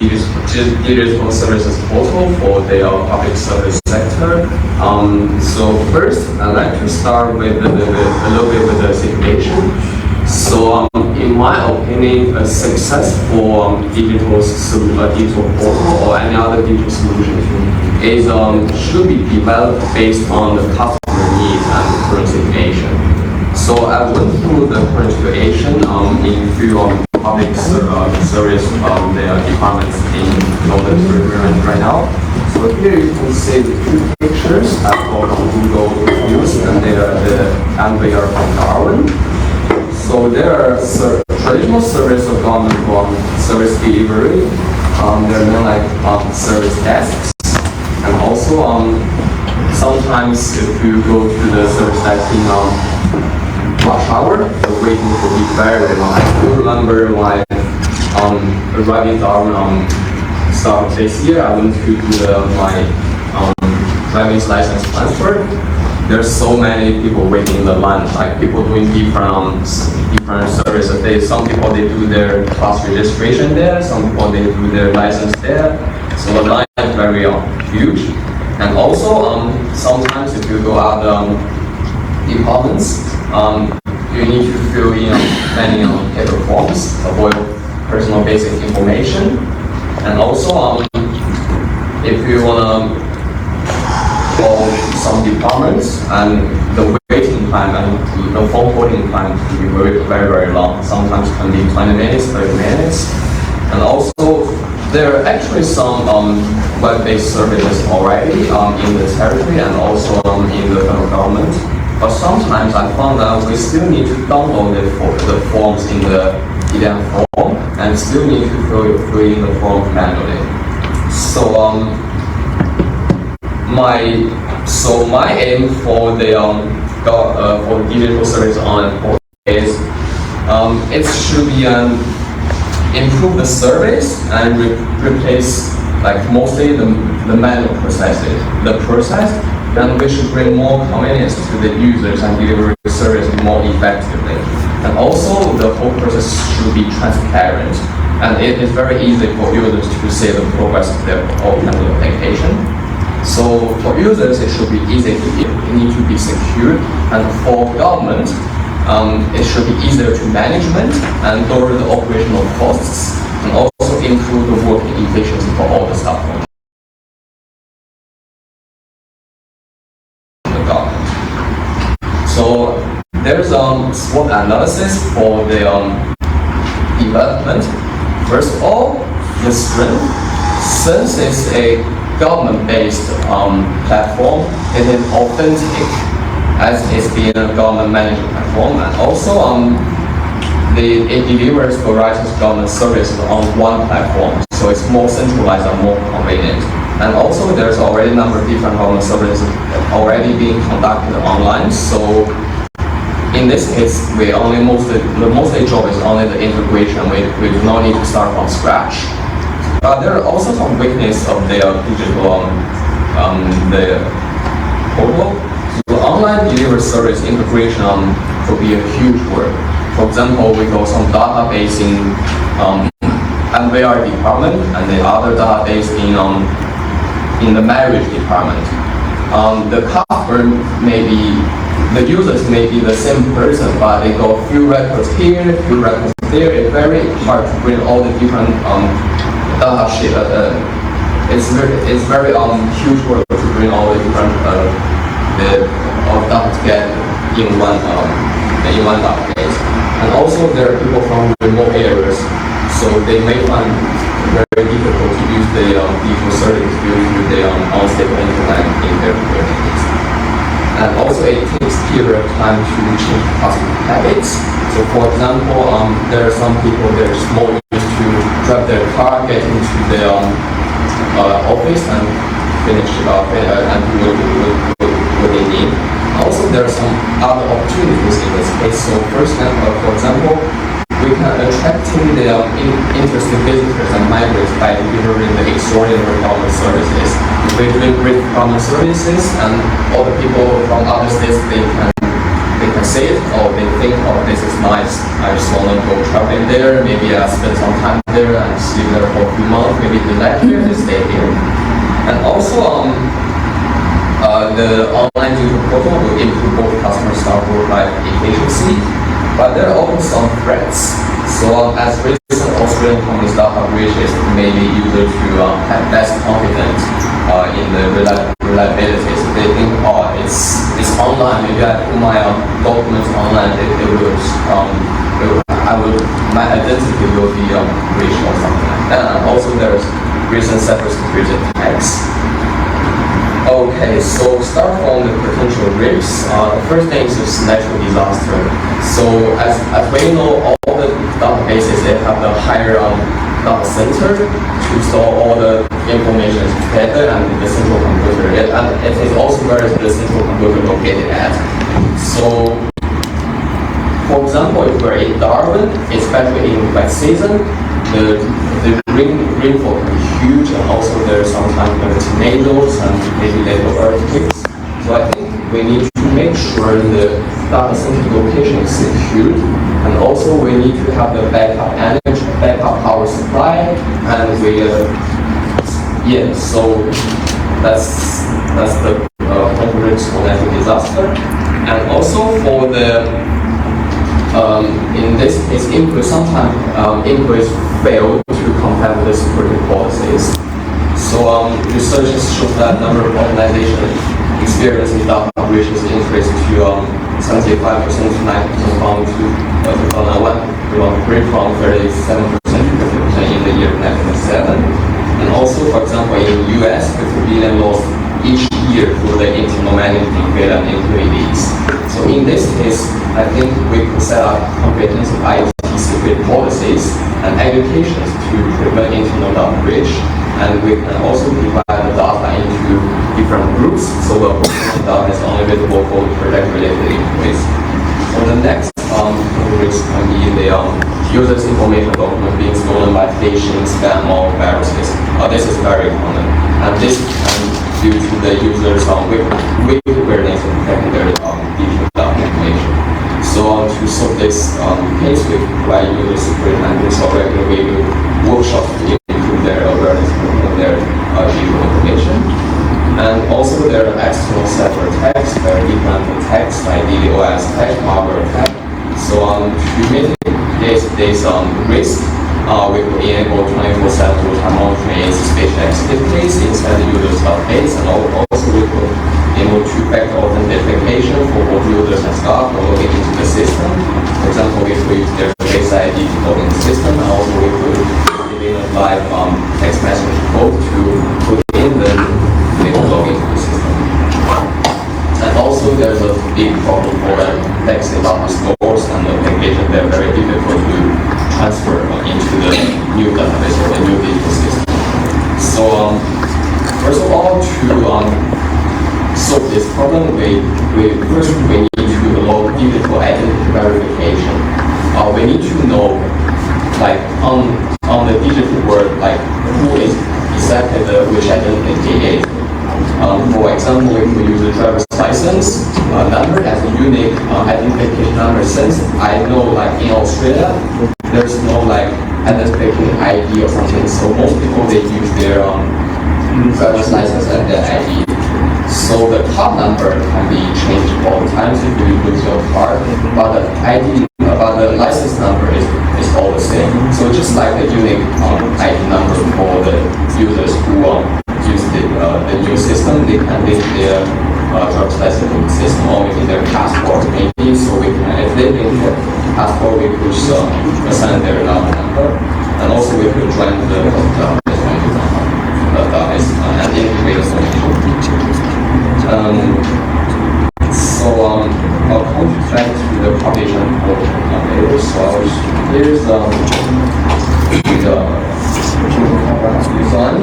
digital services portal for the public service sector. So first, I'd like to start with a little bit with the situation. So in my opinion, a successful digital portal or any other digital solution is should be developed based on the customer needs and the current situation. So I went through the current situation in few public service their departments in Northern Korea right now. So here you can see the two pictures I got on Google Reviews, and they are from Darwin. So there are traditional service of government service delivery. There are like service desks, and also sometimes if you go to the service desk in rush hour, the waiting will be very long. I do remember when arriving Darwin start of this year, I went to do my driving license transfer. There's so many people waiting in the line, like people doing different services. Some people they do their class registration there, some people they do their license there. So the line is very huge. And also sometimes if you go out departments, you need to fill in many paper forms, avoid personal basic information. And also if you want to call some departments, and the waiting time and the phone holding time can be very, very long. Sometimes can be 20 minutes, 30 minutes. And also, there are actually some web-based services already in the territory and also in the federal government. But sometimes I found that we still need to download the forms in the PDF form and still need to fill in the form manually. So my aim for the for digital service on is it should be improve the service and replace like mostly the manual processes. The process, then we should bring more convenience to the users and deliver the service more effectively. And also the whole process should be transparent, and it is very easy for users to see the progress of their own application. So for users, it should be easy it need to be secure, and for government, it should be easier to management and lower the operational costs, and also improve the working efficiency for all the staff. The government. So there's SWOT analysis for the development. First of all, the strength. Since it's a government-based platform, it is authentic as it's being a government-managed platform, and also it delivers variety of government services on one platform, so it's more centralized and more convenient. And also there's already a number of different government services already being conducted online, so in this case, the mostly job is only the integration. We do not need to start from scratch. But there are also some weakness of their digital the portal. So online delivery service integration could be a huge work. For example, we got some database in MVR department and the other database in the marriage department. The customer the users may be the same person, but they got few records here, few records there. It's very hard to bring all the different data sheet. It's very huge work to bring all the different data together in one database. And also there are people from remote areas, so they may find it very difficult to use the digital service due to the unstable internet in their communities. And also it takes period of time to change customer habits. So for example, there are some people that are more used to drive their car, get into the office and finish and do what they need. Also, there are some other opportunities in this case. So for example, we can attracting the interested visitors and migrants by delivering the extraordinary government services. If we deliver great government services, and all the people from other states they can can see it, or they think, oh, this is nice, I just want to go traveling there, maybe I spend some time there and sleep there for a few months, maybe the next year they stay here. And also, the online digital portal will improve both customer staff work-life efficiency, but there are also some threats. So as recent Australian companies that have reached is maybe user to have less confidence in the reliability. So they think, oh, it's online. Maybe I put my documents online. My identity will be breached or something like that. And also there's recent cybersecurity attacks. Okay, so start from the potential risks. The first thing is natural disaster. So as we know, all the databases, they have the higher data center to store all the information together and the central computer. And it is also where is the central computer located at. So, for example, if we're in Darwin, especially in wet season, the rainfall can be huge, and also sometimes there are tornadoes and maybe little earthquakes. So I think we need to make sure the data center location is secured, and also we need to have the backup energy, backup power supply, and so that's the potential risk for natural disaster, and also for the in this case, sometimes inputs fail to comply with the security policies. So researchers show that number of organizations experiencing data breaches increased to 75% to 90% from 2001, from 37% to 50% in the year 1997. And also, for example, in the US, 50 billion lost each year for the internal management failure and employees. So in this case, I think we could set up comprehensive IT security policies and education to prevent internal data breach, and we can also divide the data into different groups, so the data is only available for project-related employees. So the next risk can be the user's information document being stolen by phishing, spam, or viruses. This is very common, and this can due to the user's weak awareness of protecting their digital information. So to solve this case, we provide user security handlers or regular workshops to improve their awareness of their digital information. And also there are external cyber attacks, very different attacks like DDoS attack, malware attack. So to mitigate this risk, we will enable 24/7 real-time monitoring suspicious activities inside the user's database, and also we will enable two-factor authentication for both users and staff when logging into the system. For example, we could use their Face ID to log in the system, and also we could give a live text message code to put in the login to the system. And also there's a big problem for legacy data stores and the application. They're very difficult to transfer into the new database or the new digital system. So first of all, to solve this problem, we need to allow digital identity verification. We need to know, like on the digital world, like who is exactly which identity is. For example, if we use a driver's license number as a unique identification number, since I know, like in Australia, there's no like identification ID or something. So most people, they use their driver's license as their ID. So the top number can be changed all the time if you lose your card, but the ID, but the license number is all the same. So just like the unique ID number for the users who use the new system, they can link their driver's license system or within their passport maybe. So we can, if they link their passport, we could assign their number, and also we could join the and integrate the solution. I'll come back to the publication later. So here's the design.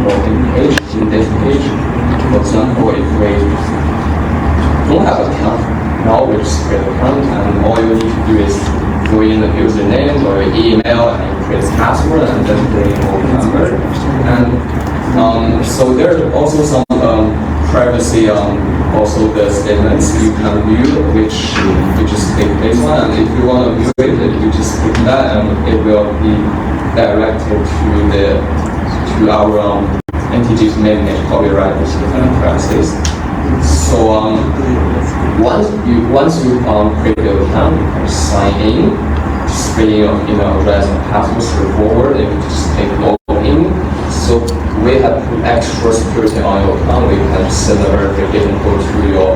login page, index page. For example, if we don't have an account, now we just create an account, and all you need to do is go in the username or your email and create a password and then the mobile number. And so there are also some privacy also the statements you can view, which you just click this one, and if you want to view it, you just click that, and it will be directed to our entity's mainnet copyright privacies. So once you create your account, you can sign in, just fill in your email address and password straightforward, and you just click login. So we have put extra security on your account. We can send a verification code to your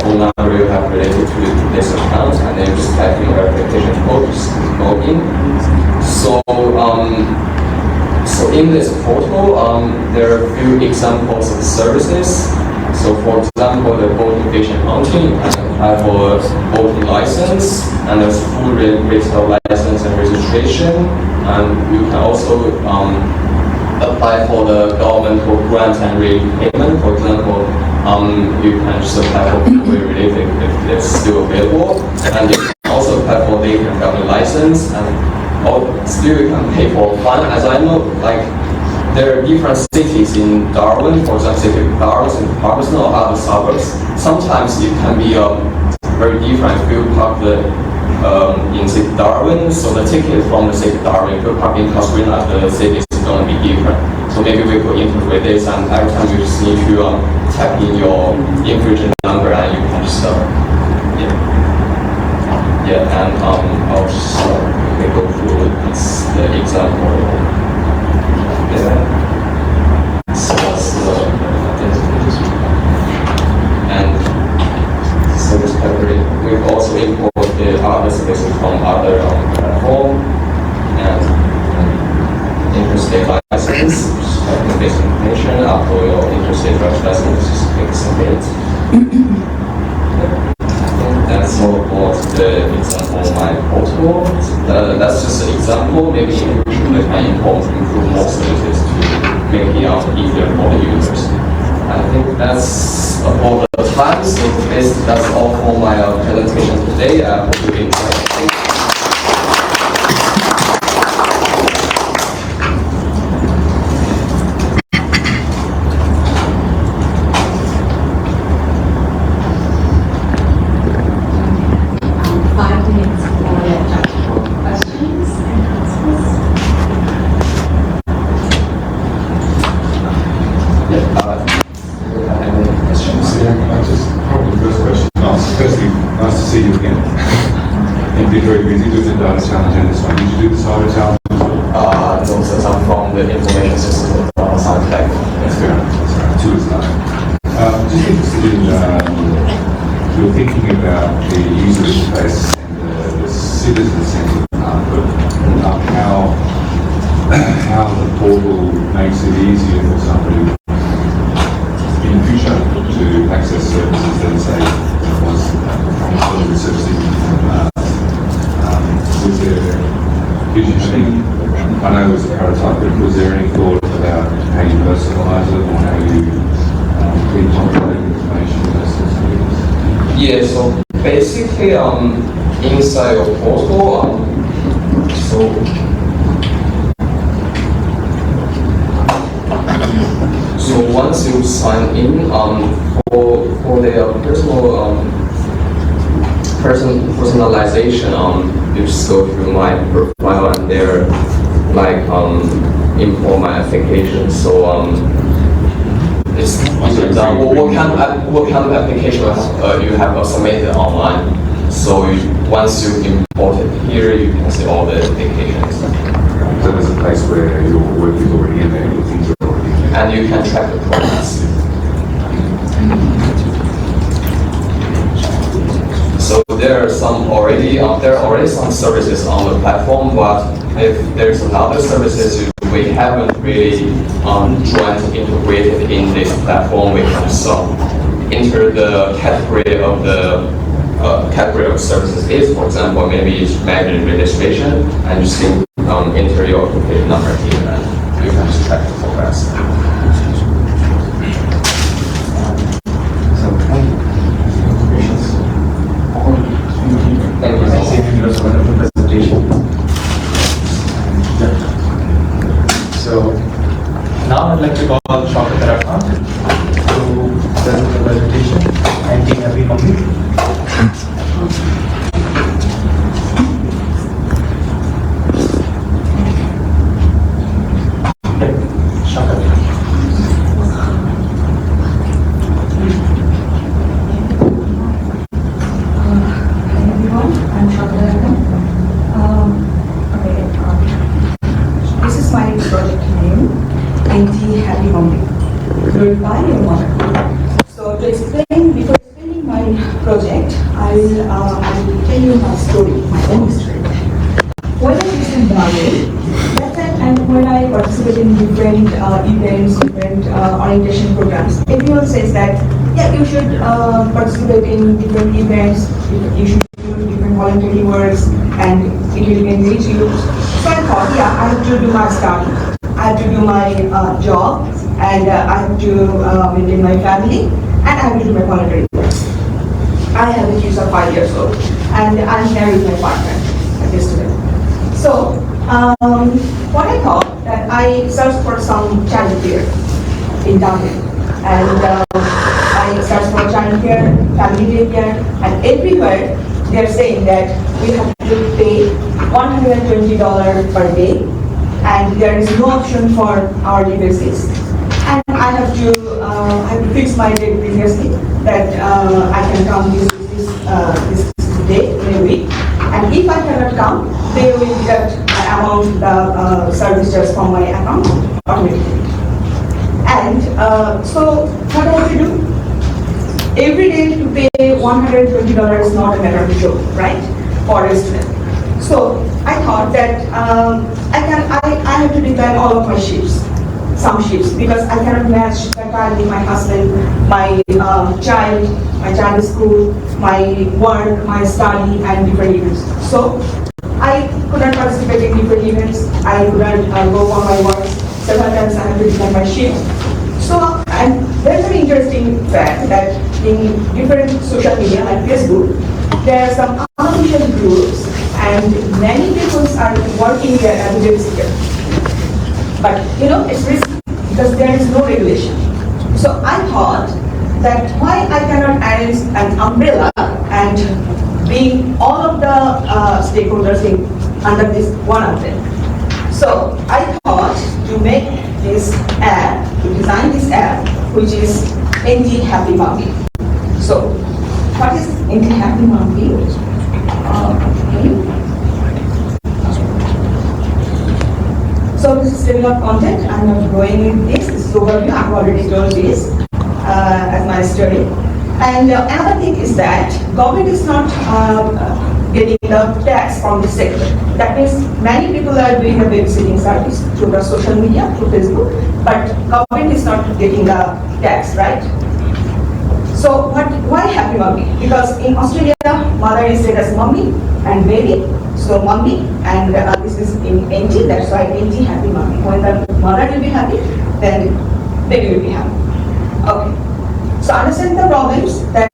phone number you have related to this account, and then just type in your verification code, just click login. So in this portal, there are a few examples of services. So for example, the boat location hunting, you can apply for a boating license, and there's full retail license and registration, and you can also apply for the governmental grant and repayment. For example, you can just apply for COVID relief if it's still available, and you can also apply for the government license, and still you can pay for fine. As I know, like there are different cities in Darwin, for example, city of Darwin and Palmerston or other suburbs. Sometimes it can be very different. If you park in city of Darwin, so the ticket from the city of Darwin, if you park in Casuarina, the city is going to be different. So maybe we could integrate this, and every time you just need to type in your infringement number, and you can just and I'll just go through the example. So that's and so this category, we've also imported other services from other platform, and interstate license, just type in basic information, upload your interstate driver's license, just click submit. That's all about the example of my portal. That's just an example. Maybe in the future we can improve more services to make it easier for the users. I think that's about the time. So that's all for my presentation today. I hope you enjoyed it. Very busy doing the data challenge and this one. Did you do the cyber challenge? No, since I'm from the information system of science tech. That's fair enough. Sorry, two is nine. Just interested in you're thinking about the user interface and the citizen-centered part, but how the portal makes it easier for somebody in the future to access services that say was from the services. I know it was a prototype, but was there any thought about how you personalise it or how you pre-populate information versus things? Yeah, so basically inside your portal, so once you sign in for their personalization, you just go to my profile and there like import my application. So it's example what kind of application you have submitted online. So once you import it here, you can see all the applications. So there's a place where your work is already in there, your things are already in there. And you can track the progress. So there are already some services on the platform, but if there's another services we haven't really tried to integrate it in this platform, we can enter the category of the category of services is, for example, maybe it's magnet registration, and you still enter your application number here, and you can just track the progress. Now I'd like to call Shaukat Arafat to present the presentation. Auntie Happy Mummy. Shaukat. Hi everyone, I'm Shaukat. This is my project name, NT Happy Mummy. Glorify your mother. So to explain, before explaining my project, I will tell you my story, my own history. When I was in Bali, that time when I participate in different events, different orientation programs, everyone says that, yeah, you should participate in different events, you should do different voluntary works, and it will engage you. So I thought, yeah, I have to do my study, I have to do my job, and I have to maintain my family, and I have to do my voluntary works. I have a kid of 5 years old, and I'm married with my partner at this time. So, what I thought that I searched for some childcare in Dublin, and I searched for childcare, family daycare, and everywhere they're saying that we have to pay $120 per day, and there is no option for hourly basis. And I have to fix my date previously that I can come this day in a week. And if I cannot come, they will deduct the amount, the service charge from my account automatically. And so what I have to do? Every day to pay $120 is not a matter of joke, right? For a student. So I thought that I have to decline all of my shifts, some shifts, because I cannot match the time with my husband, my child school, my work, my study, and different events. So I couldn't participate in different events. I couldn't go for my work. Several times I have to decline my shift. So, and there's an interesting fact that in different social media like Facebook, there are some unofficial groups, and many people are working there as a babysitter. But you know, it's risky because there is no regulation. So I thought that why I cannot arrange an umbrella and bring all of the stakeholders in under this one umbrella. So I thought to make this app, to design this app, which is NT Happy Mummy. So what is NT Happy Mummy? So this is develop content. I'm not going in this. This is overview. I've already told this as my story. And another thing is that government is not getting the tax from the sector. That means many people are doing a babysitting service through the social media, through Facebook, but government is not getting the tax, right? So why Happy Mummy? Because in Australia, mother is said as mummy and baby. So mummy, and this is in NT, that's why NT Happy Mummy. When the mother will be happy, then baby will be happy. Okay. So understand the problems that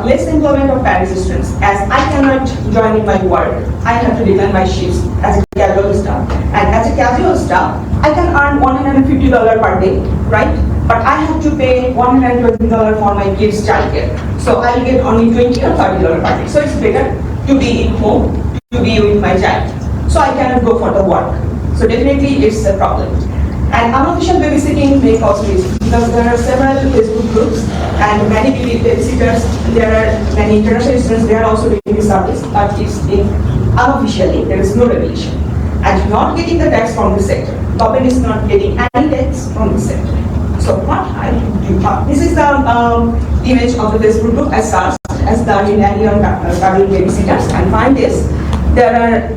less employment of parents students, as I cannot join in my work, I have to decline my shifts as a casual staff. And as a casual staff, I can earn $150 per day, right? But I have to pay $120 for my kids' childcare. So I'll get only $20 or $30 per day. So it's better to be in home, to be with my child. So I cannot go for the work. So definitely it's a problem. And unofficial babysitting may cause risk because there are several Facebook groups and many babysitters, there are many international students, they are also doing this service, but it's unofficially, there is no regulation. And not getting the tax from the sector. Government is not getting any tax from the sector. So what I do, this is the image of the Facebook group as such, as the Union Traveling Babysitters, and find this, there are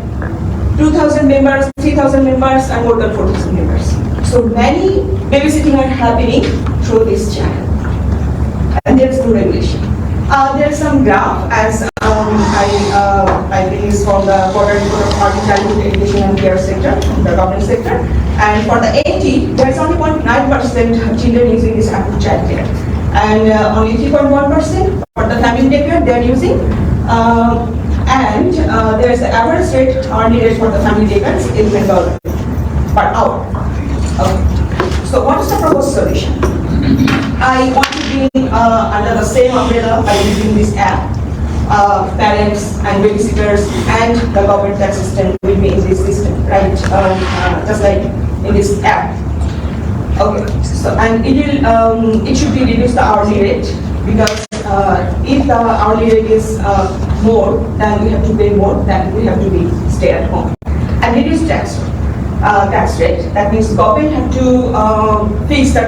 2,000 members, 3,000 members, and more than 4,000 members. So many babysitting are happening through this channel, and there is no regulation. There is some graph as I think is from the Border Report of Early Childhood Education and Care sector, the government sector, and for the NT, there is only 0.9% children using this app for child care, and only 3.1% for the family daycare they are using. And there is the average rate, hourly rate for the family daycare is $11 per hour. Okay. So what proposed solution. I want to bring under the same umbrella by using this app. Parents and babysitters and the government assistant will be in this system, right? Just like in this app. Okay. So and it should be reduced the hourly rate because if the hourly rate is more, then we have to pay more. Then we have to be stay at home and reduce tax rate. That means government have to fix the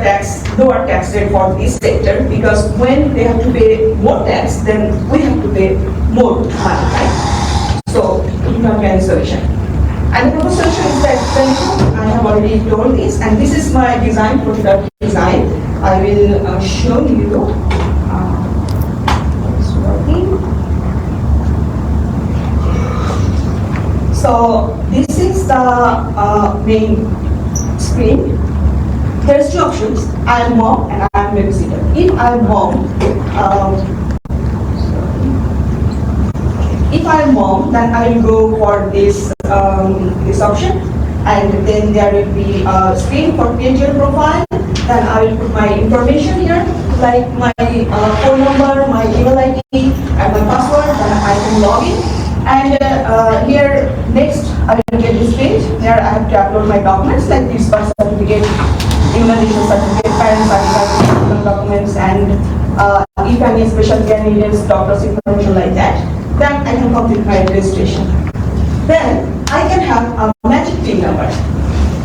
lower tax rate for this sector because when they have to pay more tax, then we have to pay more money, right? So it will not be any solution. And the proposed solution is that I have already told this, and this is my design, prototype design. I will show you how it's working. So this is the main screen. There's two options. I am mom and I am babysitter. If I am mom, then I will go for this option, and then there will be a screen for create your profile. Then I will put my information here, like my phone number, my email ID, and my password. Then I can log in. And here next I will get this page. Here I have to upload my documents like this birth certificate, immunization certificate, parent certificate, documents, and if any special care needs, doctor's information like that. Then I can complete my registration. Then I can have a magic PIN number.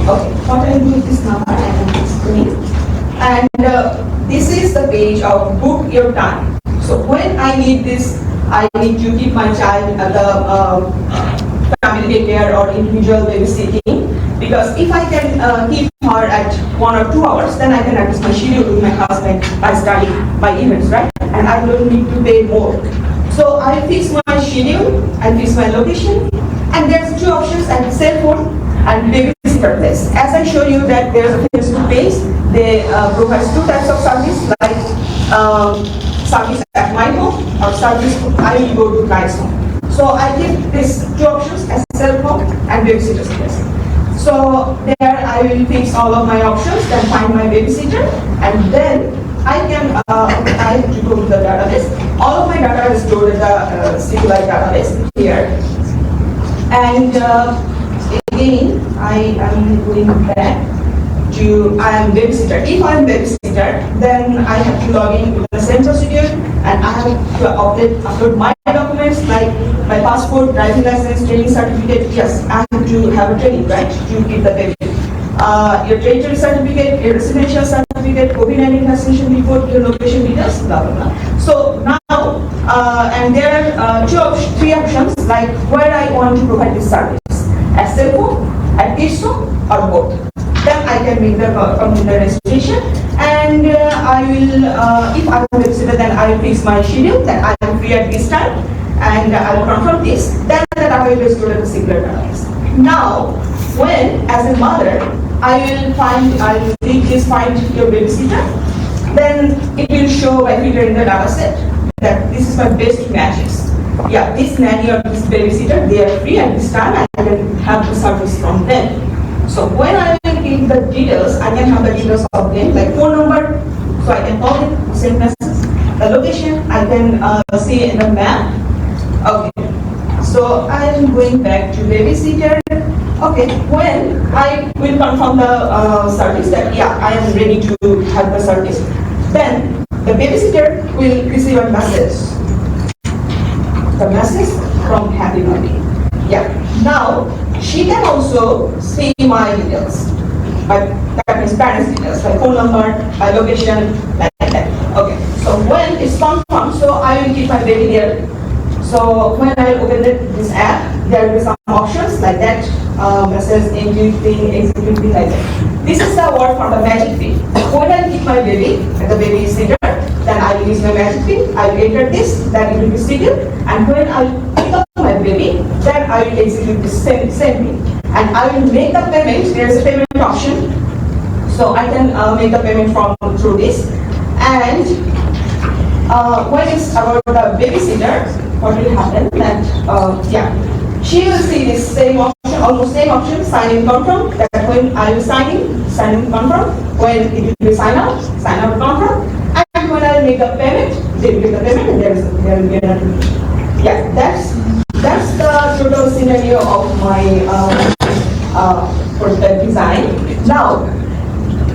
Okay, what I do with this number I can explain. And this is the page of book your time. So when I need this, I need to keep my child at the family daycare or individual babysitting, because if I can keep her at 1 or 2 hours, then I can adjust my schedule with my husband by studying my events, right? And I don't need to pay more. So I fix my schedule, I fix my location, and there's two options at cell phone and babysitter place. As I show you that there's a Facebook page, they provide two types of service, like service at my home or service I will go to client's home. So I give these two options as cell phone and babysitter's place. So there I will fix all of my options, then find my babysitter, and then I can I have to go to the database. All of my data is stored in the SQLite database here. And again, I am going back to I am babysitter. If I am babysitter, then I have to log in with the same procedure, and I have to upload my documents like my passport, driving license, training certificate. Yes, I have to have a training, right, to keep the baby. Your territory certificate, your residential certificate, COVID-19 vaccination report, your location details, blah blah blah. So now, and there are three options, like where I want to provide this service, at cell phone, at kids home, or both. Then I can make the computer registration, and I will, if I am a babysitter, then I will fix my schedule, then I am free at this time, and I will confirm this, then the data will be stored in the singular database. Now, when, as a mother, I will click this find your babysitter, then it will show by filtering the data set that this is my best matches. Yeah, this nanny or this babysitter, they are free at this time, and I can have the service from them. So when I will give the details, I can have the details of them, like phone number, so I can call them, send messages. The location, I can see in the map. Okay, so I am going back to babysitter. Okay, when I will confirm the service that yeah, I am ready to have the service, then the babysitter will receive a message. The message from Happy Mommy. Yeah, now she can also see my details, but that means parents' details, like phone number, my location, like that. Okay, so when it's confirmed, so I will keep my baby there. So when I open this app, there will be some options like that, message, encrypting, executing, like that. This is the word for the magic pin. When I keep my baby and the baby is seated, then I will use my magic pin, I will enter this, then it will be seated, and when I pick up my baby, then I will execute the same pin. And I will make the payment, there is a payment option, so I can make the payment through this. And when it's about the babysitter, what will happen that, yeah, she will see this same option, almost same option, sign in confirm, that when I will sign in, sign in confirm. When it will be sign out confirm. And when I make a payment, they will get the payment and there will be a notification. Yeah, that's the total scenario of my for the design. Now,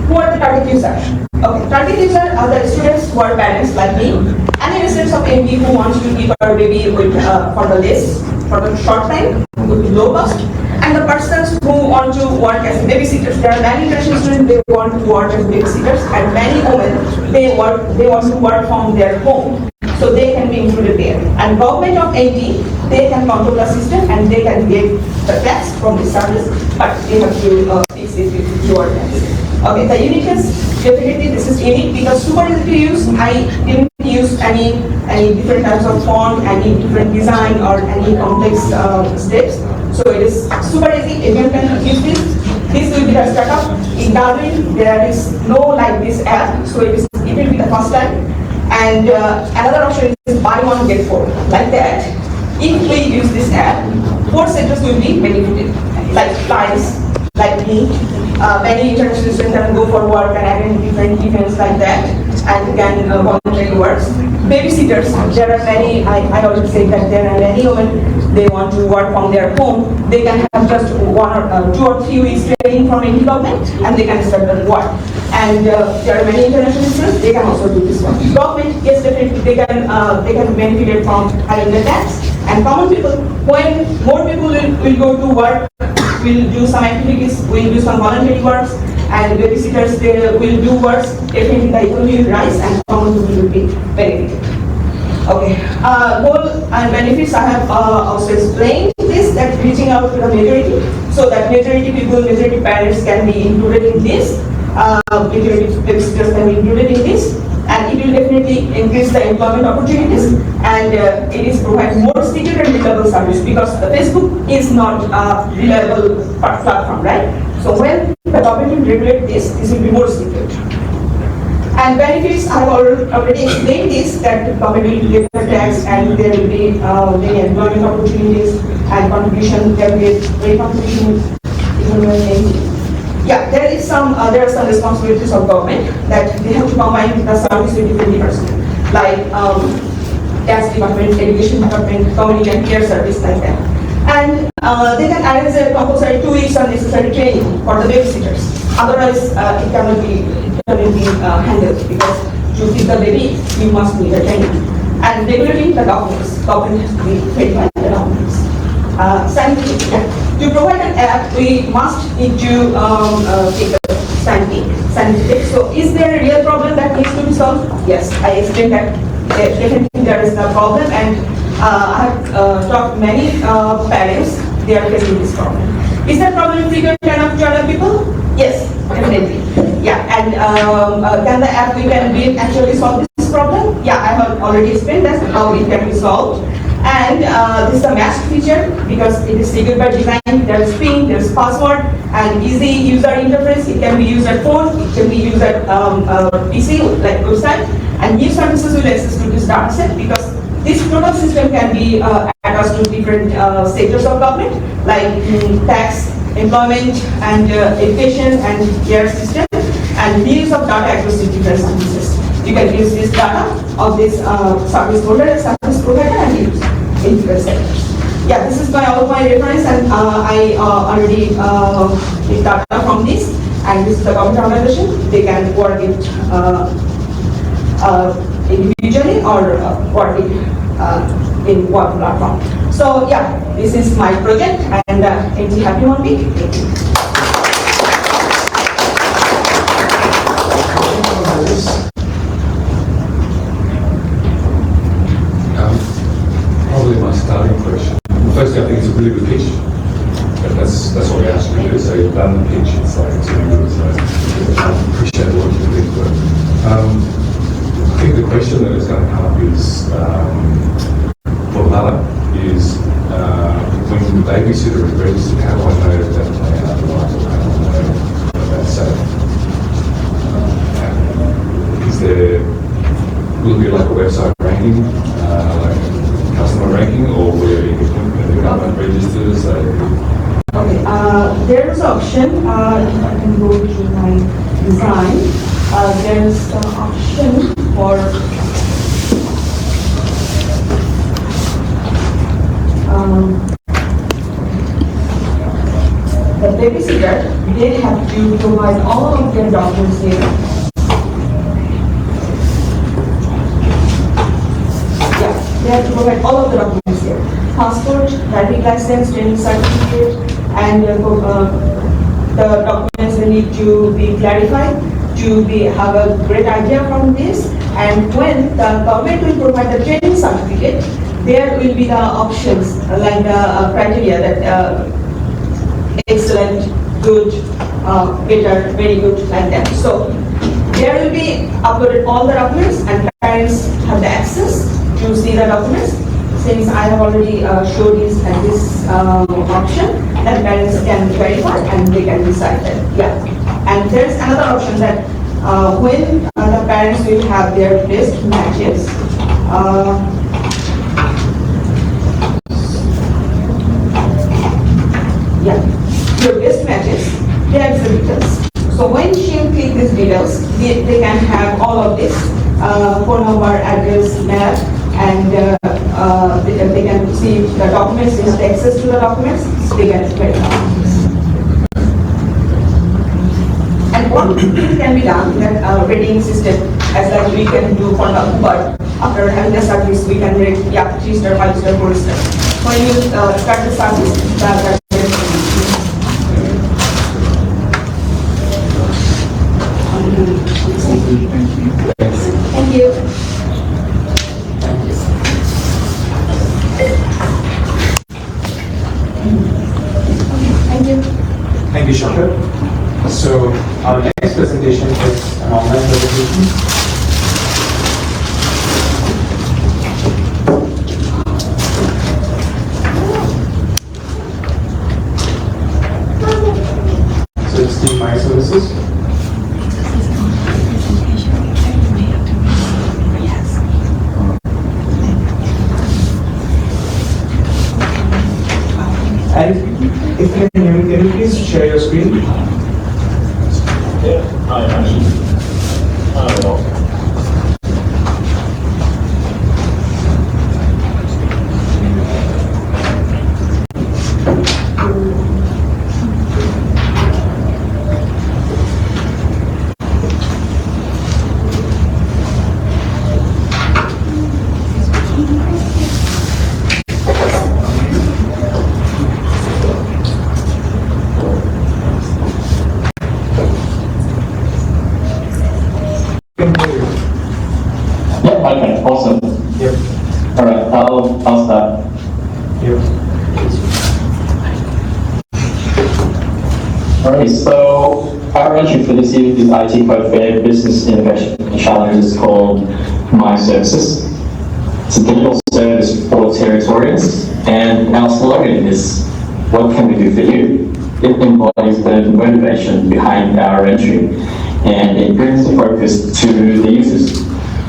who are the target users? Okay, target users are the students who are parents like me, and the residents of MD who want to keep our baby with, for the less, for the short time, with low cost, and the persons who want to work as babysitters. There are many international students, they want to work as babysitters, and many women, they want to work from their home. So they can be included there. And government of NT, they can control the system and they can get the tax from the service, but they have to fix it with your tax. Okay, the uniqueness, definitely this is unique because super easy to use. I didn't use any different types of font, any different design or any complex steps. So it is super easy. Everyone can use this. This will be the startup. In Darwin, there is no like this app, so it will be the first time. And another option is buy one get four, like that. If we use this app, 4 sectors will be benefited, like clients, like me. Many international students can go for work and attend different events like that, and can voluntarily work. Babysitters, there are many. I already said that there are many women. They want to work from their home. They can have just 2 or 3 weeks training from any government, and they can start the work. And there are many international students. They can also do this one. Government, yes, definitely they can benefit from having the tax. And common people, when more people will go to work, will do some activities, will do some voluntary works, and babysitters they will do works. Definitely the economy will rise and common people will be benefited. Okay, goal and benefits I have also explained this, that reaching out to the majority, so that majority people, majority parents can be included in this, majority babysitters can be included in this, and it will definitely increase the employment opportunities, and it is provide more secure and reliable service because the Facebook is not a reliable platform, right? So when the government will regulate this will be more secure. And benefits, I have already explained this, that the government will get the tax and there will be many employment opportunities and contribution, there will be very contribution. Yeah, there are some responsibilities of government that they have to combine the service with different departments, like tax department, education department, community and care service, like that. And they can arrange a compulsory 2 weeks of necessary training for the babysitters. Otherwise, it cannot be handled because to keep the baby, you must need a training. And regulating the documents, government has to be verified the documents. Scientific. To provide an app, we must need to take a scientific. So, is there a real problem that needs to be solved? Yes, I explained that definitely there is a problem, and I have talked to many parents. They are facing this problem. Is that problem frequent enough to other people? Yes, definitely. Yeah, and can the app we can build actually solve this problem? Yeah, I have already explained that how it can be solved. And this is a masked feature because it is secure by design. There is PIN, there is password, and easy user interface. It can be used at phone, it can be used at PC, like website. And new services will access to this data set because this total system can be attached to different sectors of government, like tax, employment, and education and care system, and use of data across different services. You can use this data of this service provider and use in different sectors. Yeah, this is all my reference, and I already take data from this, and this is the government organization. They can work it individually or work it in one platform. So yeah, this is my project, and NT Happy One Week. Thank you. Probably my starting question. Firstly, I think it's a really good pitch. That's what we asked you to do. So you've done the pitch. It's like 2 minutes. So I appreciate what you did. But I think the question that is going to come up is for the mother is when the babysitter is registered, how do I know that they are right, or how do I know that that's safe? Is there, will it be like a website ranking, like customer ranking, or where the government registers? Okay, there is an option. I can go to my design, there's the option for the babysitter. They have to provide all of their documents here. Yeah, they have to provide all of the documents here. Passport, driving license, training certificate, and the documents will need to be clarified to have a great idea from this. And when the government will provide the training certificate, there will be the options like the criteria that excellent, good, better, very good, like that. So there will be uploaded all the documents, and parents have the access to see the documents. Since I have already showed this option, that parents can verify and they can decide that, yeah. And there's another option that when the parents will have their best matches, your best matches, there's the details. So when she will click these details, they can have all of this, phone number, address, map, and they can see the documents, they have access to the documents, they can verify. And one thing can be done, that rating system, as like we can do for the Uber, after having the service, we can rate, 3 star, 5 star, 4 star. When you start the service, Thank you. Thank you. Thank you, Shankar. So our next presentation is an online presentation. So it's the My Services. And if you can hear me, can you please share your screen? Yeah, I know. Okay, awesome. Yep. All right, I'll start. Yep. All right, so our entry for this year is IT Code Fair Business Innovation Challenge is called My Services. It's a digital service for Territorians, and our slogan is, what can we do for you? It embodies the motivation behind our entry, and it brings the focus to the users,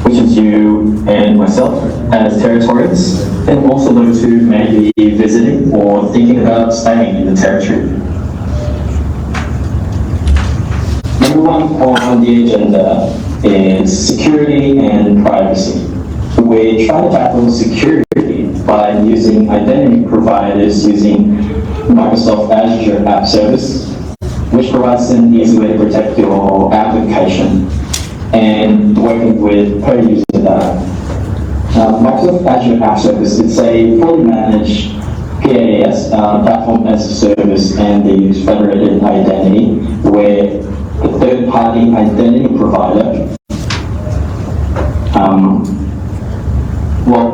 which is you and myself as Territorians, and also those who may be visiting or thinking about staying in the territory. Number one on the agenda is security and privacy. We try to tackle security by using identity providers using Microsoft Azure App Service, which provides an easy way to protect your application, and working with per user data. Microsoft Azure App Service, it's a fully managed PaaS, platform as a service, and they use federated identity, where the third-party identity provider,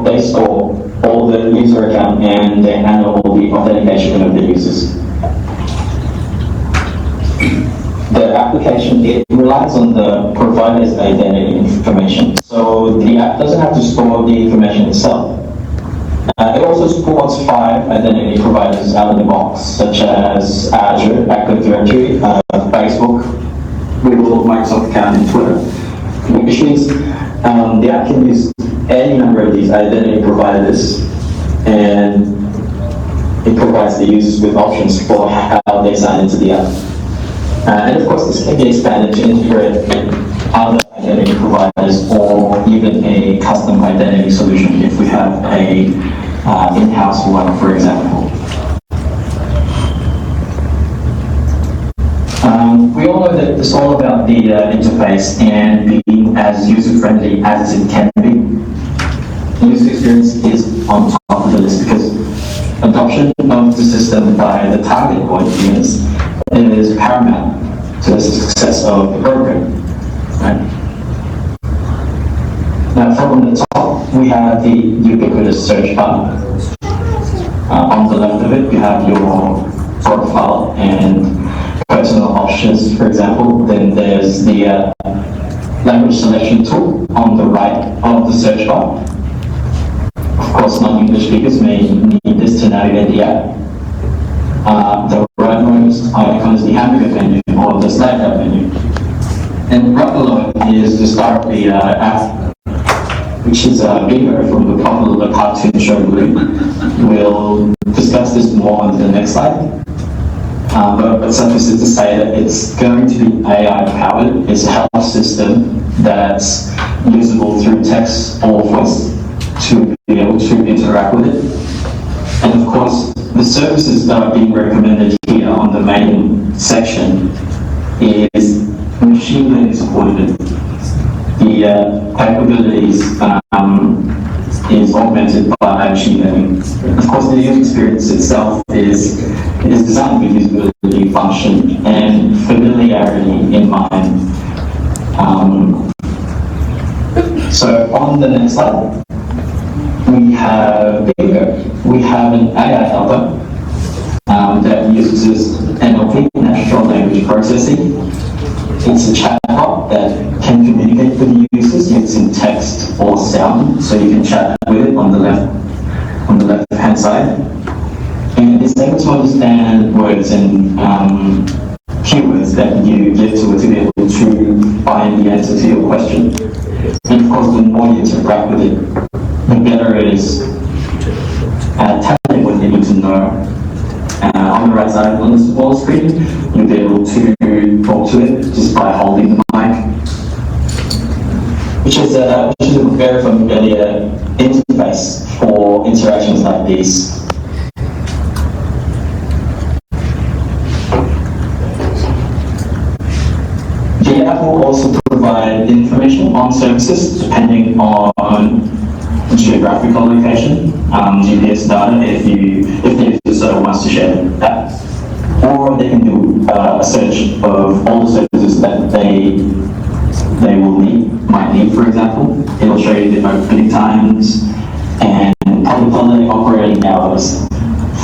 they store all the user account and they handle all the authentication of the users. The application, it relies on the provider's identity information. So the app doesn't have to store the information itself. It also supports 5 identity providers out of the box, such as Azure, Active Directory, Facebook, Google, Microsoft account, and Twitter. Which means the app can use any number of these identity providers, and it provides the users with options for how they sign into the app. And of course, this can be expanded to integrate with other identity providers or even a custom identity solution if we have a in-house one, for example. We all know that it's all about the interface and being as user-friendly as it can be. User experience is on top of the list because adoption of the system by the target audience is paramount to the success of the program. Right? Now, from the top, we have the ubiquitous search bar. On the left of it, you have your profile and personal options, for example. Then there's the language selection tool on the right of the search bar. Of course, non-English speakers may need this to navigate the app. The rightmost icon is the hamburger menu or the slide app menu. And right below it is the star of the app, which is Bingo from the popular cartoon show Blue. We'll discuss this more on the next slide. But suffice it to say that it's going to be AI-powered. It's a health system that's usable through text or voice to be able to interact with it. And of course, the services that are being recommended here on the main section is machine learning supported. The capabilities is augmented by machine learning. Of course, the user experience itself is designed with usability, function, and familiarity in mind. So on the next slide, we have Bingo. We have an AI helper that uses NLP, natural language processing. It's a chatbot that can communicate with the users using text or sound, so you can chat with it on the left-hand side. And it's able to understand words and keywords that you give to it to be able to find the answer to your question. And of course, the more you interact with it, the better it is at telling what you need to know. On the right side on the small screen, you'll be able to talk to it just by holding the mic, which is a very familiar interface for interactions like these. The app will also provide information on services depending on geographical location, GPS data if the user wants to share that, or they can do a search of all the services that they might need. For example, it'll show you the opening times and public holiday operating hours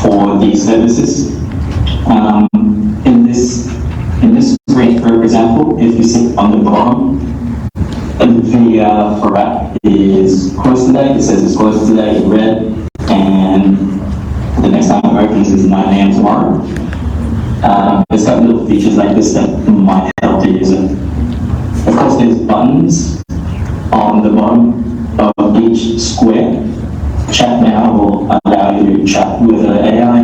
for these services. In this screen, for example, if you see on the bottom, the for app is closed today. It says it's closed today in red, and the next time it opens is 9 a.m. tomorrow. It's got little features like this that might help the user. Of course, there's buttons on the bottom of each square. Chat now will allow you to chat with an AI,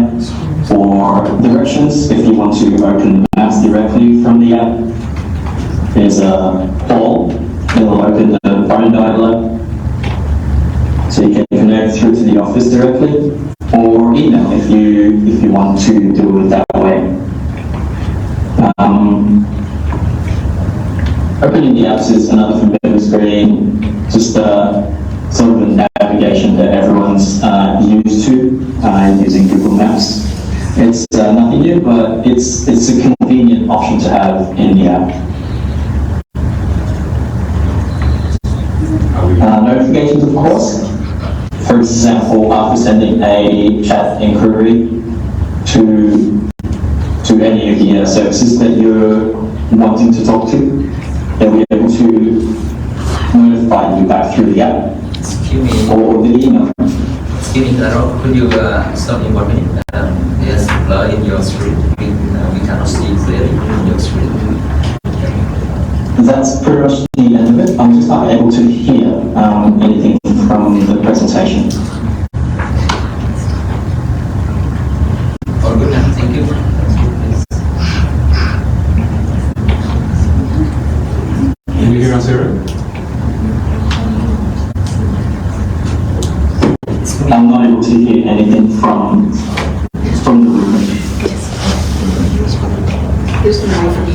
or directions if you want to open the maps directly from the app. There's a poll. It will open the phone dialer, so you can connect through to the office directly, or email if you want to do it that way. Opening the apps is another familiar screen, just sort of a navigation that everyone's used to using Google Maps. It's nothing new, but it's a convenient option to have in the app. Notifications, of course. For example, after sending a chat inquiry to any of the services that you're wanting to talk to, they'll be able to notify you back through the app or the email. Excuse me, Carol, could you stop in 1 minute? There's blur in your screen. We cannot see clearly in your screen. That's pretty much the end of it. I'm just not able to hear anything from the presentation. All good, thank you. Can you hear us, Aaron? I'm not able to hear anything from the room. Use the microphone.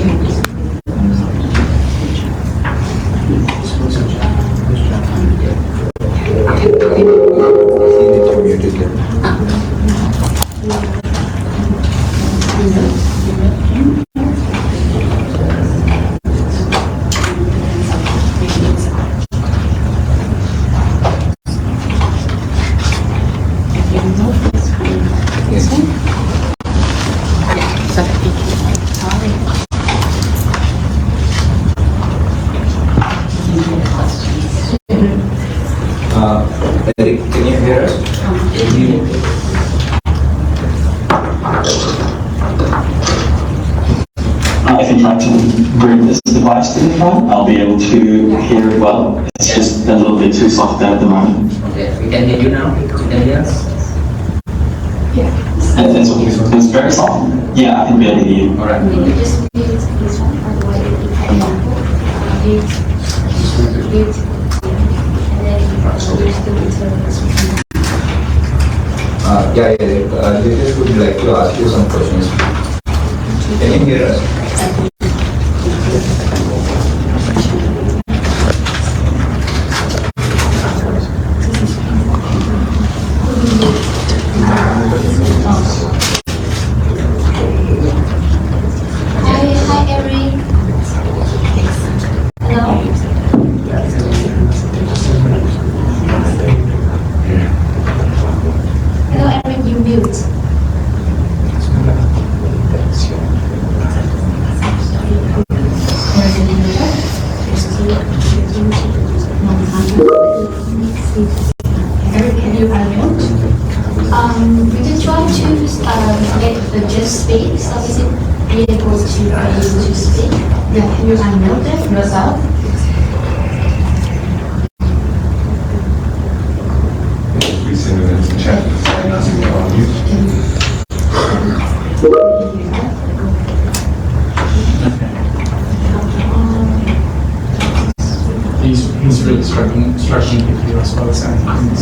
Eric, can you hear us? If you try to bring this device to the phone, I'll be able to hear it well. It's just a little bit too soft at the moment. Okay, we can hear you now. You can hear us? It's very soft. Yeah, I can barely hear you. All right. Can you just mute this one, otherwise it will cut off. Mute, mute, and then we're still returning. Yeah, Eric, Dinesh would like to ask you some questions. Can you hear us? Hi, Eric. Hello? Hello, Eric, you mute. Eric, can you unmute? We can try to get the just speak, so is it really able to be able to speak? Yeah, can you unmute it yourself? Please send it in the chat. And asking you on mute. He's really struggling to hear us by the sound.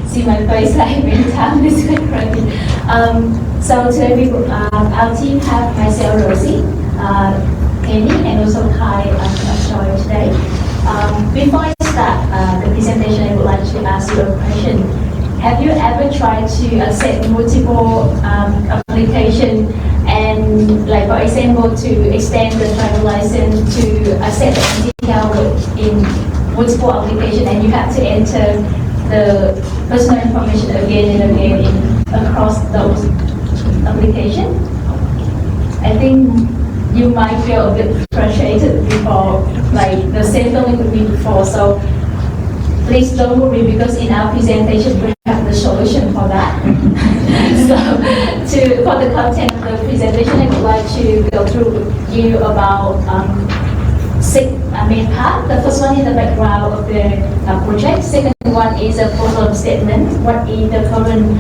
See my face like every time this is recording. So today our team have myself, Rosie, Penny, and also Kai joined today. Before I start the presentation, I would like to ask you a question. Have you ever tried to accept multiple application and, like, for example, to extend the driver license to accept the NTL in multiple application, and you have to enter the personal information again and again across those applications? I think you might feel a bit frustrated before, like the same feeling would be before. So please don't worry, because in our presentation we have the solution for that. So for the content of the presentation, I would like to go through you about six main part. The first one is the background of the project. Second one is a problem statement. What is the current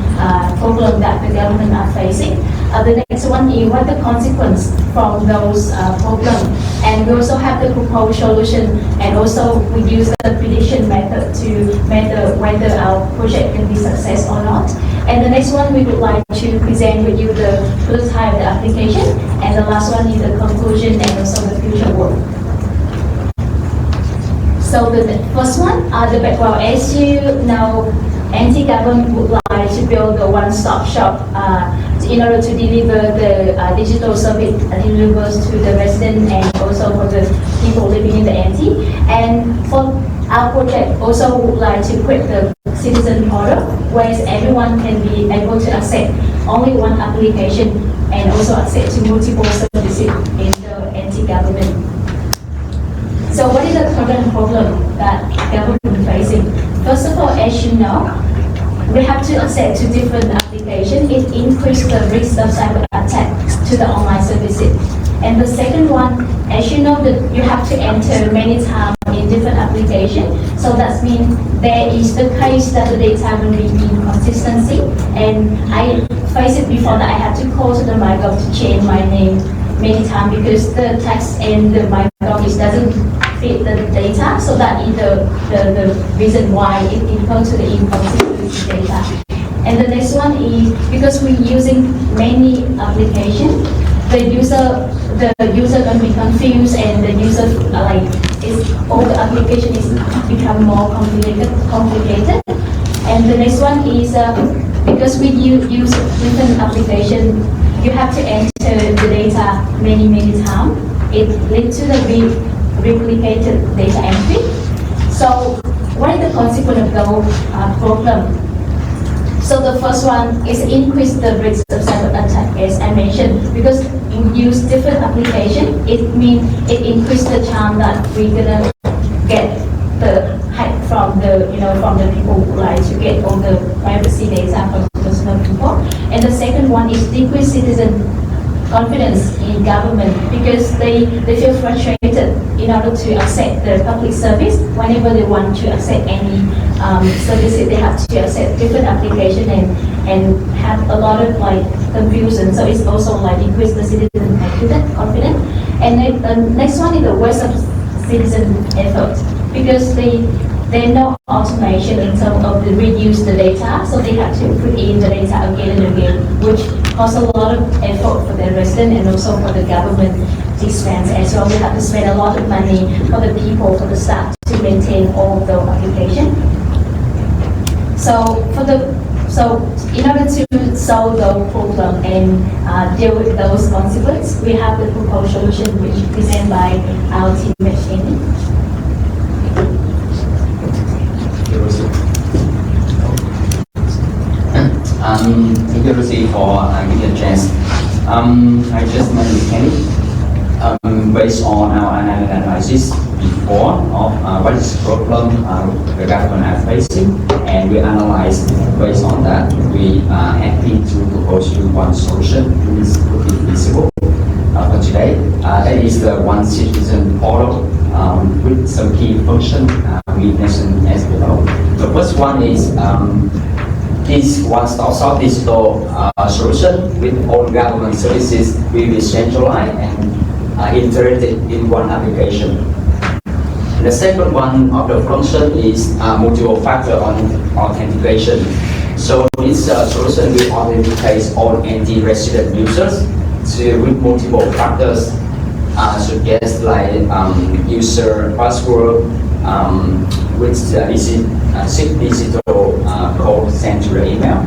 problem that the government are facing? The next one is what the consequence from those problems. And we also have the proposed solution, and also we use the prediction method to measure whether our project can be success or not. And the next one, we would like to present with you the prototype of the application. And the last one is the conclusion and also the future work. So the first one, the background. As you know, NT government would like to build a one-stop shop in order to deliver the digital service delivers to the resident and also for the people living in the NT. And for our project, also would like to create the citizen portal where everyone can be able to access only one application and also access to multiple services in the NT government. So what is the current problem that government is facing? First of all, as you know, we have to access to different applications. It increases the risk of cyber attack to the online services. And the second one, as you know, that you have to enter many times in different applications. So that means there is the case that the data will be inconsistency. And I faced it before that I had to call to the MyGov to change my name many times because the text and the microphone doesn't fit the data. So that is the reason why it equals to the inconsistent data. And the next one is because we're using many applications, the user gonna be confused and the user all the application is become more complicated. And the next one is because we use different application, you have to enter the data many times. It leads to the replicated data entry. So what is the consequence of those problem? So the first one is increase the risk of cyber attack, as I mentioned, because you use different application. It means it increase the chance that we're gonna get the hack from the from the people who like to get all the privacy data from personal people. And the second one is decrease citizen confidence in government because they feel frustrated in order to access the public service. Whenever they want to access any services, they have to access different application and have a lot of confusion. So it's also decrease the citizen confidence. And then the next one is the waste of citizen effort because they know automation in terms of the reuse the data, so they have to put in the data again and again, which costs a lot of effort for the resident and also for the government expense as well. We have to spend a lot of money for the people, for the staff to maintain all the application. So in order to solve the problem and deal with those consequences, we have the proposed solution which is presented by our teammate Amy. Thank you, Rosie, for giving a chance. I just met with Kenny. Based on our analysis before of what is the problem the government are facing, and we analyze based on that. We are happy to propose you one solution which is pretty feasible for today. That is the One Citizen portal with some key functions we mentioned as below. The first one is this one-stop digital solution with all government services will be centralized and integrated in one application. The second one of the function is multiple factor authentication. So this solution will authenticate all NT resident users with multiple factors, suggest user password, which is digital code sent to the email,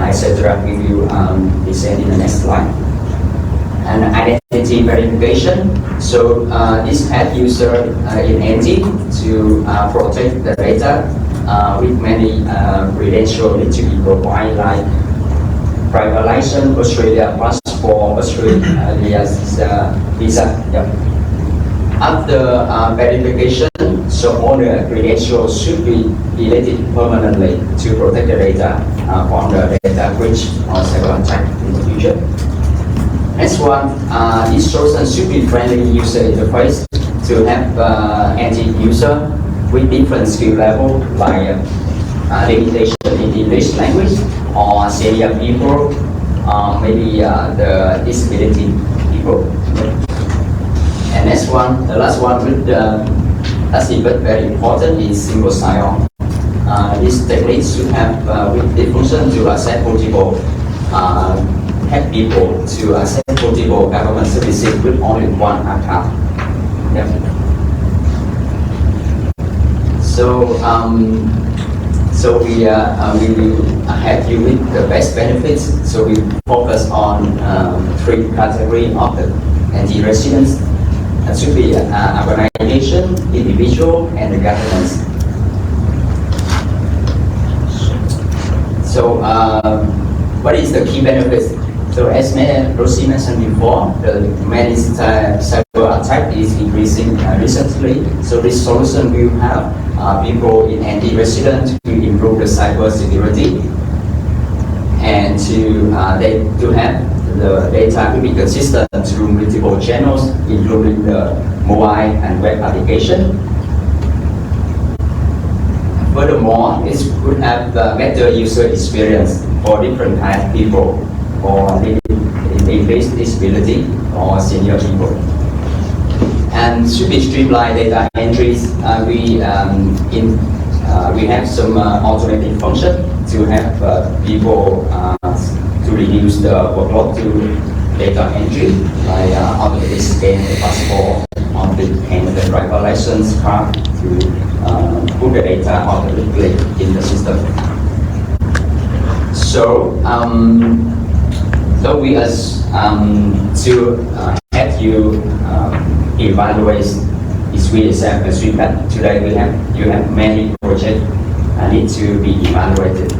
etc. We will present in the next slide. And identity verification. So this helps user in NT to protect the data with many credentials need to be provided, like driver license, Australia passport, Australia visa. Yep. After verification, so all the credentials should be deleted permanently to protect the data from the data breach or cyber attack in the future. Next one, this solution should be friendly user interface to have anti-user with different skill level, like limitation in English language or senior people, maybe the disability people. And next one, the last one with that's even very important is single sign-on. This technique should have with the function to access multiple help people to access multiple government services with only one account. Yep. So we will help you with the best benefits. So we focus on three categories of the anti-residents. That should be organization, individual, and the governments. So what is the key benefits? So as Rosie mentioned before, the many cyber attack is increasing recently. So this solution will help people in anti-resident to improve the cyber security and to have the data to be consistent through multiple channels, including the mobile and web application. Furthermore, it could have better user experience for different kinds of people or living in increase disability or senior people. And should be streamlined data entries. We have some automated function to have people to reduce the workload to data entry, like automatically scan the passport, and the driver license card to put the data automatically in the system. So we to help you evaluate is really extreme that today you have many projects need to be evaluated,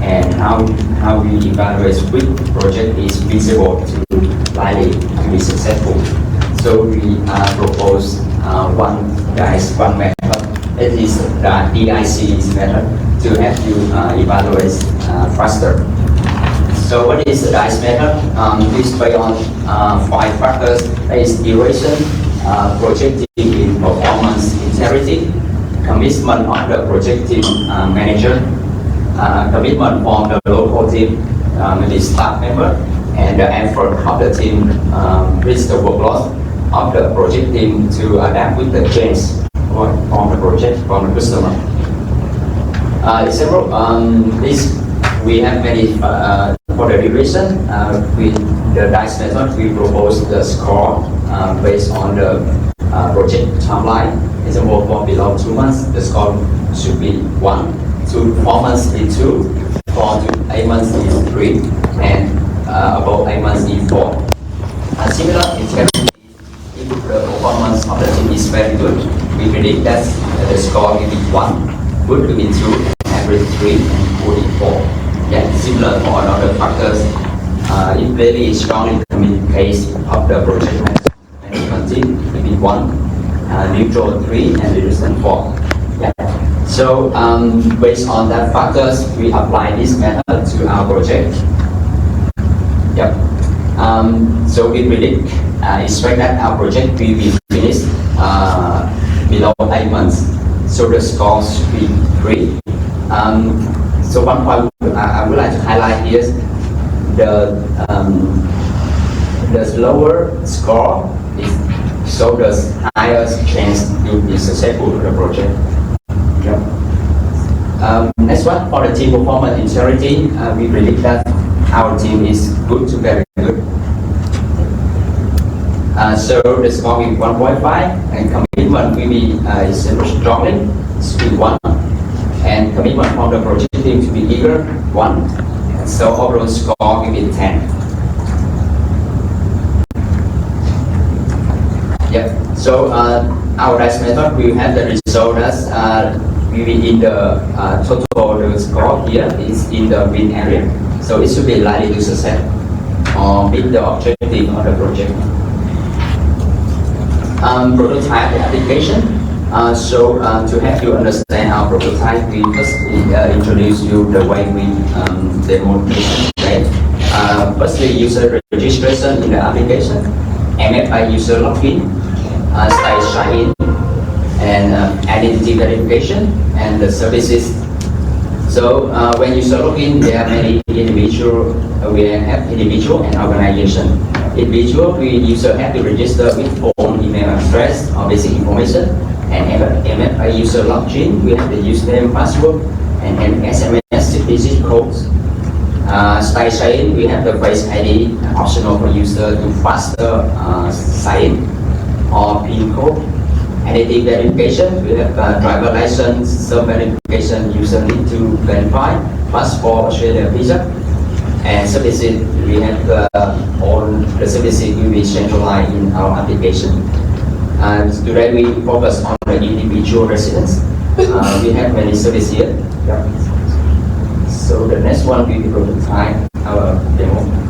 and how we evaluate which project is feasible to likely to be successful. So we propose one method. It is the DIC method to help you evaluate faster. So what is the DICE method? This based on 5 factors. That is duration, project team performance integrity, commitment of the project team manager, commitment from the local team, maybe staff member, and the effort of the team reach the workload of the project team to adapt with the change from the project from the customer. Example, we have many for the duration. With the DICE method, we propose the score based on the project timeline. Example, for below 2 months, the score should be 1. To 4 months is 2. 4 to 8 months is 3, and above 8 months is 4. Similar integrity, if the performance of the team is very good, we predict that the score will be 1, good will be 2, average 3, and good is 4. Yeah, similar for other factors. If very strongly communicates of the project management team, will be 1, neutral 3, and resistant 4. Yeah. So based on that factors, we apply this method to our project. Yep. So we predict, expect that our project will be finished below 8 months. So the score should be 3. So one point I would like to highlight is the lower score is so the highest chance to be successful with the project. Yep. Next one, for the team performance integrity, we predict that our team is good to very good. So the score will be 1.5, and commitment will be strongly, should be 1. And commitment from the project team to be eager, 1. So overall score will be 10. Yep. So our DICE method will have the result as will be in the total score here is in the win area. So it should be likely to success or meet the objective of the project. Prototype application. To help you understand our prototype, we first introduce you the way we demonstrate. Firstly, user registration in the application, MFI user login, stage sign-in, and identity verification, and the services. So when user login, there are many individual. We have individual and organization. Individual, we user have to register with phone, email address, or basic information. And MFI user login, we have the username, password, and an SMS digit codes. Stage sign-in, we have the face ID, optional for user to faster sign or PIN code. Identity verification, we have driver license, self-verification, user need to verify, passport, Australia visa. And services, we have all the services will be centralized in our application. Today we focus on the individual residents. We have many services here. Yep. So the next one will be prototype our demo.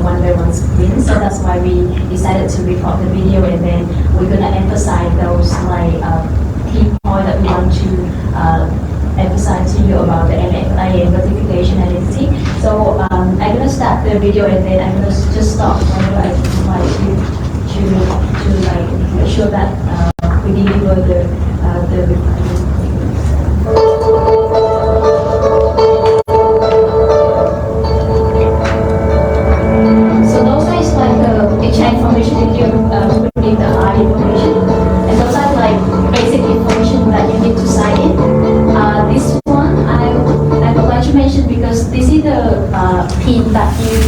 one by one screen. So that's why we decided to record the video, and then we're gonna emphasize those like key points that we want to emphasize to you about the MFI and notification identity. So I'm gonna start the video, and then I'm gonna just stop whenever I like to like make sure that we deliver the requirement. So those are like the HR information that you put in the I information, and those are like basic information that you need to sign in. This one I would like to mention because this is the pin that you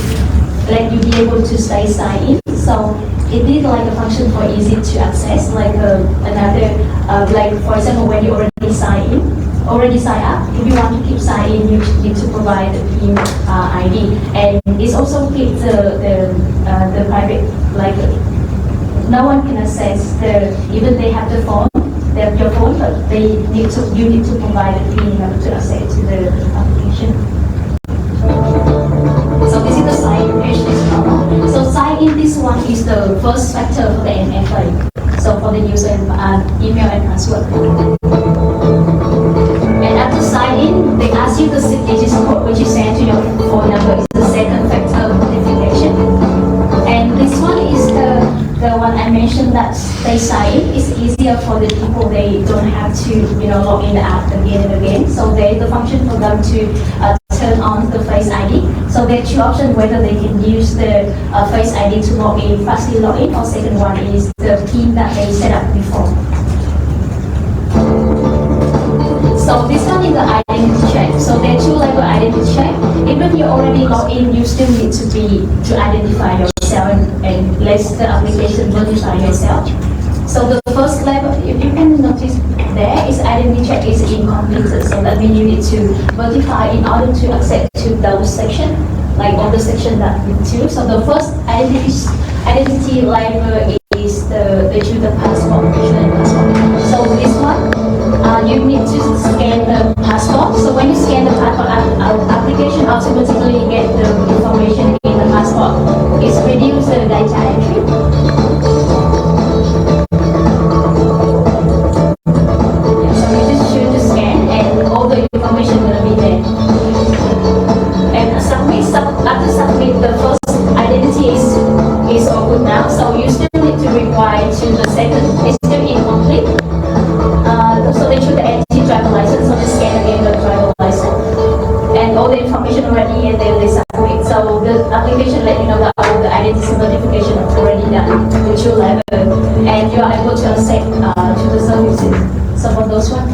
let you be able to stay sign in. So it is like a function for easy to access, like another like for example when you already sign up, if you want to keep sign in, you need to provide the PIN ID, and it also keeps the private, like no one can access even they have the phone, they have your phone, but you need to provide the PIN in order to access to the application. So this is the sign in page, this normal. So sign in, this one is the first factor for the MFA. So for the user email and password. And after sign in, they ask you the 6-digit code which is sent to your phone number is the second factor authentication. And this one is the one I mentioned that they sign in. It's easier for the people, they don't have to log in the app again and again. So there is the function for them to turn on the Face ID. So there are two options whether they can use the Face ID to log in, fastly log in, or second one is the PIN that they set up before. So this one is the identity check. So there are two level identity check. Even you already log in, you still need to identify yourself and let the application verify yourself. So the first level, if you can notice there, is identity check is incomplete. So that means you need to verify in order to access to those sections, like all the sections that we do. So the first identity level is the passport, national passport. So this one, you need to scan the passport. So when you scan the passport, application automatically get the information in the passport. It's reduce the data entry. Information will be there. And after submit, the first identity is all good now. So you still need to reply to the second. It's still incomplete. So they should enter driver license. So they scan again the driver license, and all the information already, and then they submit. So the application let you know that all the identity verification is already done with your level, and you are able to access to the services. So for those ones,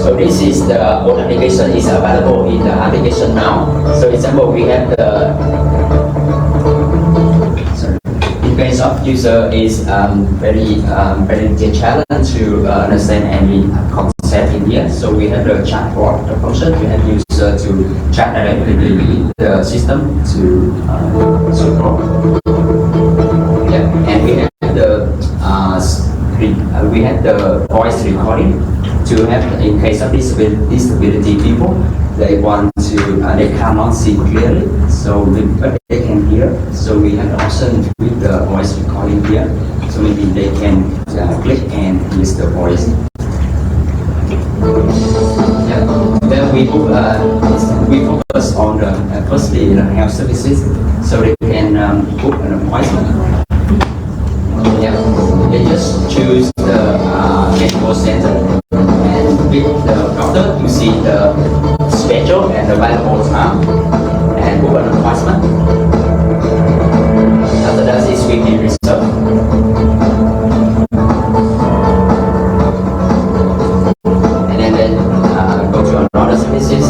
So this is the old application is available in the application now. So example, we have the interface of user is very challenge to understand any concept in here. So we have the chatbot, the function we have user to chat directly with the system to support. Yeah, and we have the voice recording to have, in case of disability people, they want to, they cannot see clearly, so but they can hear. So we have the option with the voice recording here, so maybe they can click and use the voice. Yeah. Then we focus on the firstly the health services, so they can book an appointment. Yeah, they just choose the medical center, and with the doctor you see the schedule and the available time, and book an appointment. After that is will be reserved. And then go to another services,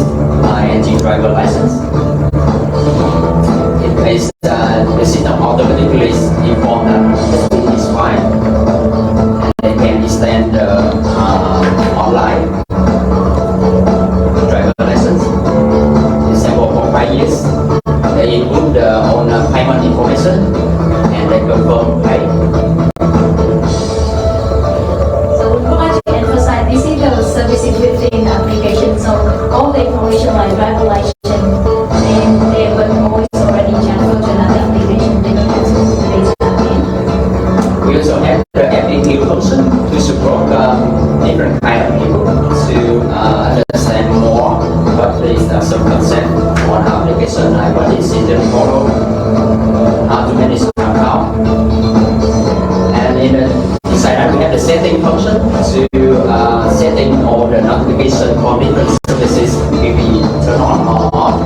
NG driver license. In case the system automatically inform that the is fine, and they can extend the online driver license. Example for 5 years, they input the own payment information and they confirm pay. the information like driver license, and they were always already transferred to another application that uses the data again. We also have the FAQ function to support different kind of people to understand more what is some concept on application, like what is in the follow, how to manage account. And in the inside that we have the setting function to setting all the notification for different services will be turned on or off.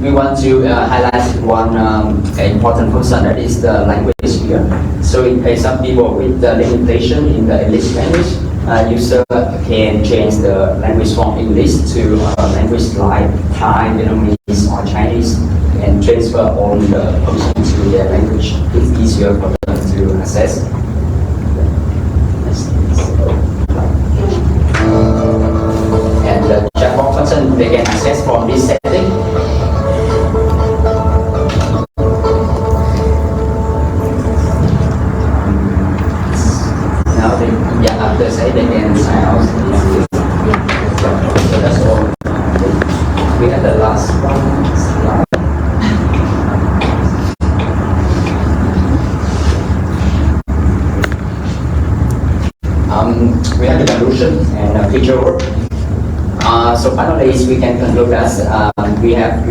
We want to highlight one important function, that is the language here. So in case some people with the limitation in the English language, user can change the language from English to language like Thai, Vietnamese or Chinese and transfer all the function to their language. It's easier for them to access. And the chatbot function they can access from this setting. After say they can sign out. So that's all. We have the last one slide. We have the conclusion and future work. So finally, we can conclude that we have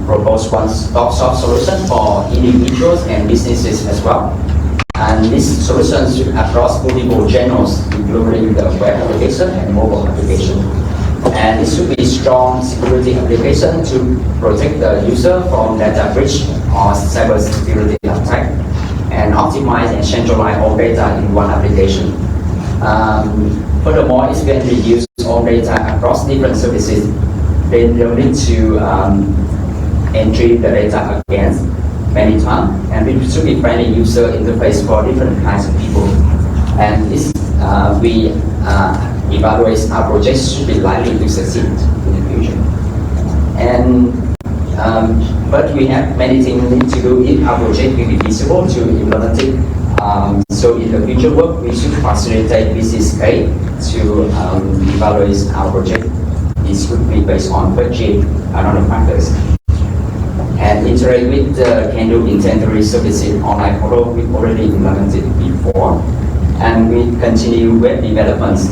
proposed one-stop shop solution for individuals and businesses as well. And these solutions across multiple channels, including the web application and mobile application. And it should be strong security application to protect the user from data breach or cyber security attack, and optimize and centralize all data in one application. Furthermore, it can reuse all data across different services. They don't need to entry the data again many times, and it should be friendly user interface for different kinds of people. And this we evaluate our projects should be likely to succeed in the future. And but we have many things we need to do if our project will be feasible to implement it. So in the future work, we should facilitate business case to evaluate our project. This would be based on budget and other factors. And interact with the Can-Do inventory services online portal we already implemented before. And we continue web developments,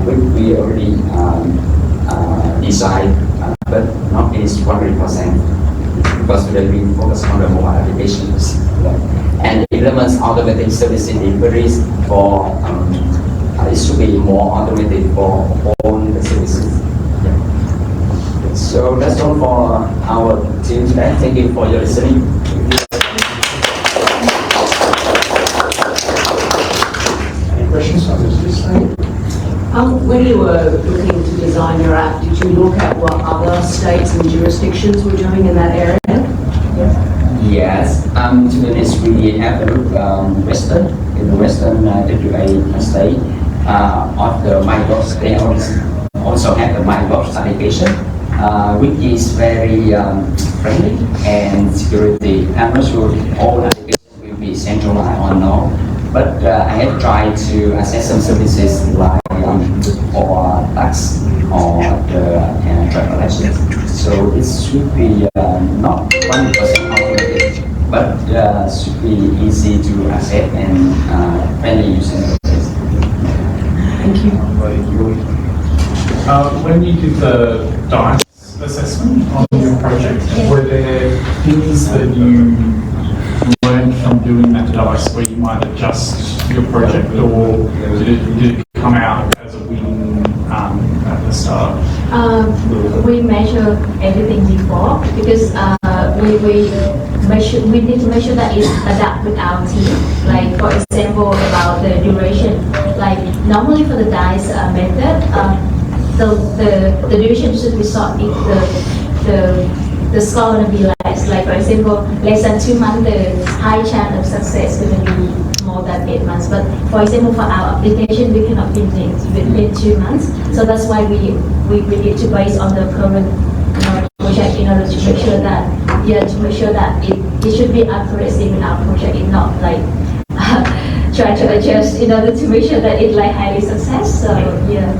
which we already designed, but not finished 100%, because today we focus on the mobile applications. And implements automatic service deliveries for, it should be more automated for all the services. So that's all for our team today. Thank you for your listening. Any questions on this slide? When you were looking to design your app, did you look at what other states and jurisdictions were doing in that area? Yes, to be honest, we have a look in the Western WA state of the MyGov. They also have the MyGov application, which is very friendly and security. I'm not sure if all applications will be centralized or no, but I have tried to access some services like for tax or the travel license. So it should be not 100% automated, but should be easy to access and friendly user interface. Thank you. When you did the DICE assessment on your project, were there things that you learned from doing that DICE where you might adjust your project, or did it come out as a win at the start? We measure everything before, because we need to make sure that it's adapt with our team. Like for example, about the duration. Like normally for the DICE method, the duration should be short if the the score gonna be less. Like for example, less than 2 months, the high chance of success gonna be more than 8 months. But for example, for our application, we cannot finish within 2 months. So that's why we need to base on the current project in order to make sure that it should be accuracy in our project. It's not like try to adjust in order to make sure that it's like highly success. So yeah.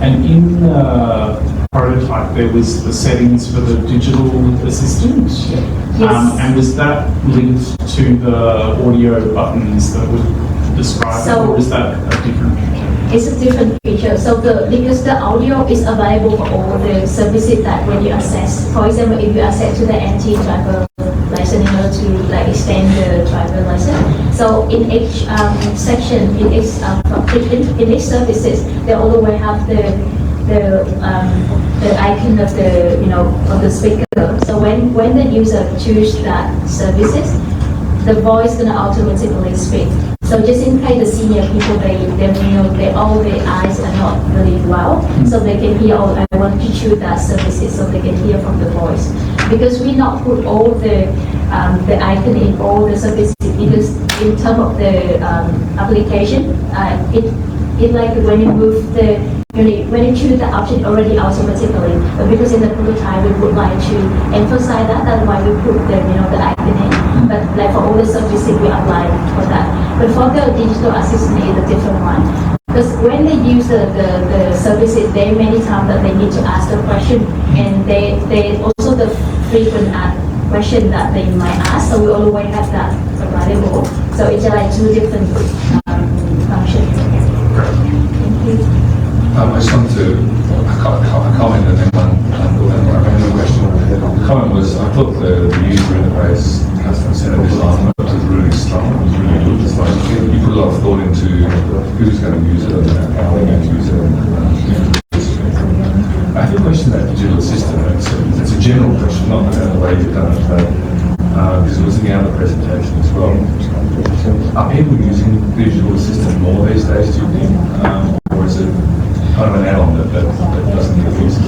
And in the prototype, there was the settings for the digital assistant. Yes. And was that linked to the audio buttons that would describe it, So- or is that a different feature? It's a different feature. So because the audio is available for all the services that when you access, for example, if you access to the NT driver license in order to like extend the driver license. So in each section, in each services, they always have the icon of the of the speaker. So when the user choose that services, the voice gonna automatically speak. So just in case the senior people, all their eyes are not really well, so they can hear, oh, I want to choose that services, so they can hear from the voice. Because we not put all the icon in all the services, because in terms of the application, it like when you move when you choose the option already automatically, but because in the prototype we would like to emphasize that, that's why we put the icon in. But like for all the services we apply for that. But for the digital assistant is a different one. Because when they use the services, they many times that they need to ask the question, and they also the frequent question that they might ask. So we always have that available. So it's like two different functions. Thank you. I just wanted to comment and then one question. The comment was, I thought the user interface customer center design was really strong, it was really good. It's like you put a lot of thought into who's going to use it and how they're going to use it. I have a question about digital assistant. It's a general question, not the way you've done it, but because it was in the other presentation as well. Are people using digital assistant more these days, do you think? Or is it kind of an add-on that doesn't get used to?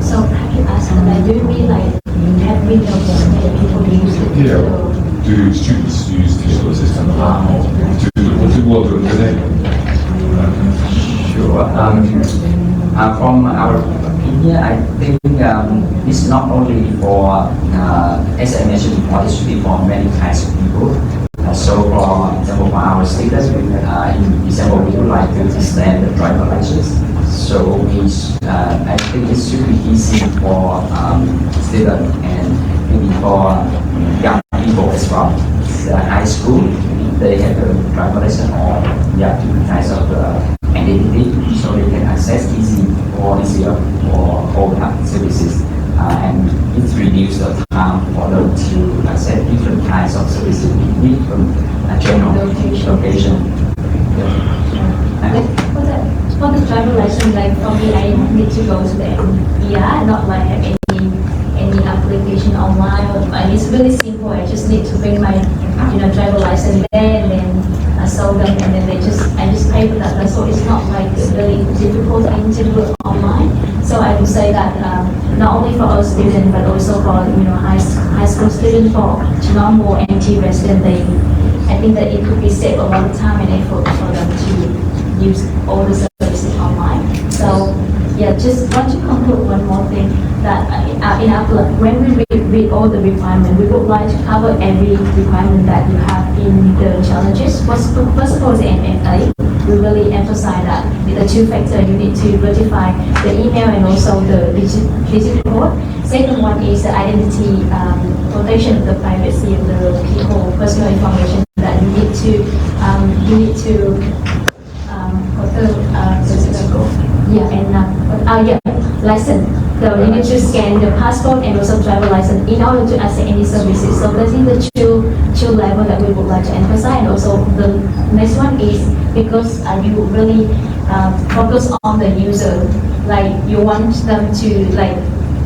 So I can ask them, like, do you mean like have windows that people use it? Yeah. Do students use digital assistant? Do they? Sure. From our opinion, I think it's not only for, as I mentioned before, it should be for many kinds of people. So for example, for our students, in December, we would like to extend the driver license. So I think it should be easy for students and maybe for young people as well. High school, they have a driver license or different kinds of identity, so they can access easier for all the services. And it reduces the time for them to access different kinds of services in different general location. For the driver license, like for me, I need to go to the ER, not like have any application online. And it's really simple. I just need to bring my driver license there, and then I sold them, and then I just pay for that. So it's not like a really difficult thing to do online. So I would say that not only for our students, but also for high school students, for normal NT resident, I think that it could be save a lot of time and effort for them to use all the services online. So yeah, just want to conclude one more thing, that when we read all the requirements, we would like to cover every requirement that you have in the challenges. First of all, the MFA, we really emphasize that the two factors, you need to verify the email and also the digital code. Second one is the identity protection of the privacy of the people, personal information that you need to license. So you need to scan the passport and also driver license in order to access any services. So that is the two level that we would like to emphasize. And also the next one is because you really focus on the user, like you want them to like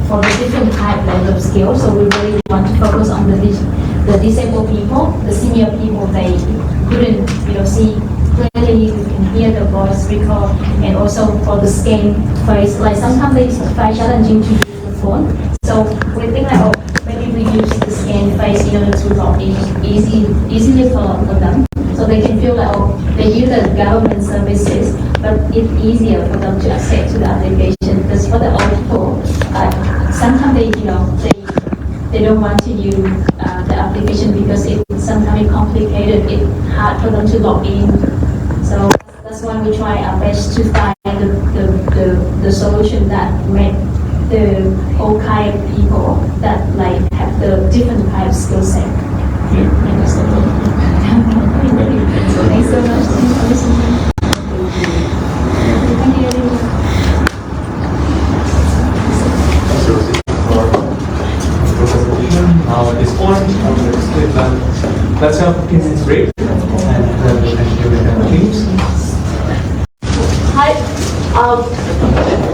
for the different type level of skills. So we really want to focus on the disabled people, the senior people. They couldn't see clearly, you can hear the voice record, and also for the scan face, like sometimes it's quite challenging to use the phone. So we think like, oh, maybe we use the scan face in order to log in easily for them. So they can feel like, oh, they use the government services, but it's easier for them to access to the application. Because for the old people, sometimes they don't want to use the application because it's sometimes complicated. It's hard for them to log in. So that's why we try our best to find the solution that make the all kind of people that like have the different kind of skill set. So thanks so much for listening. Thank you everyone. Thanks, Rosie, for the presentation. Now at this point, I'm going to skip that. Let's have 15 minutes break and we'll continue with the teams. Hi.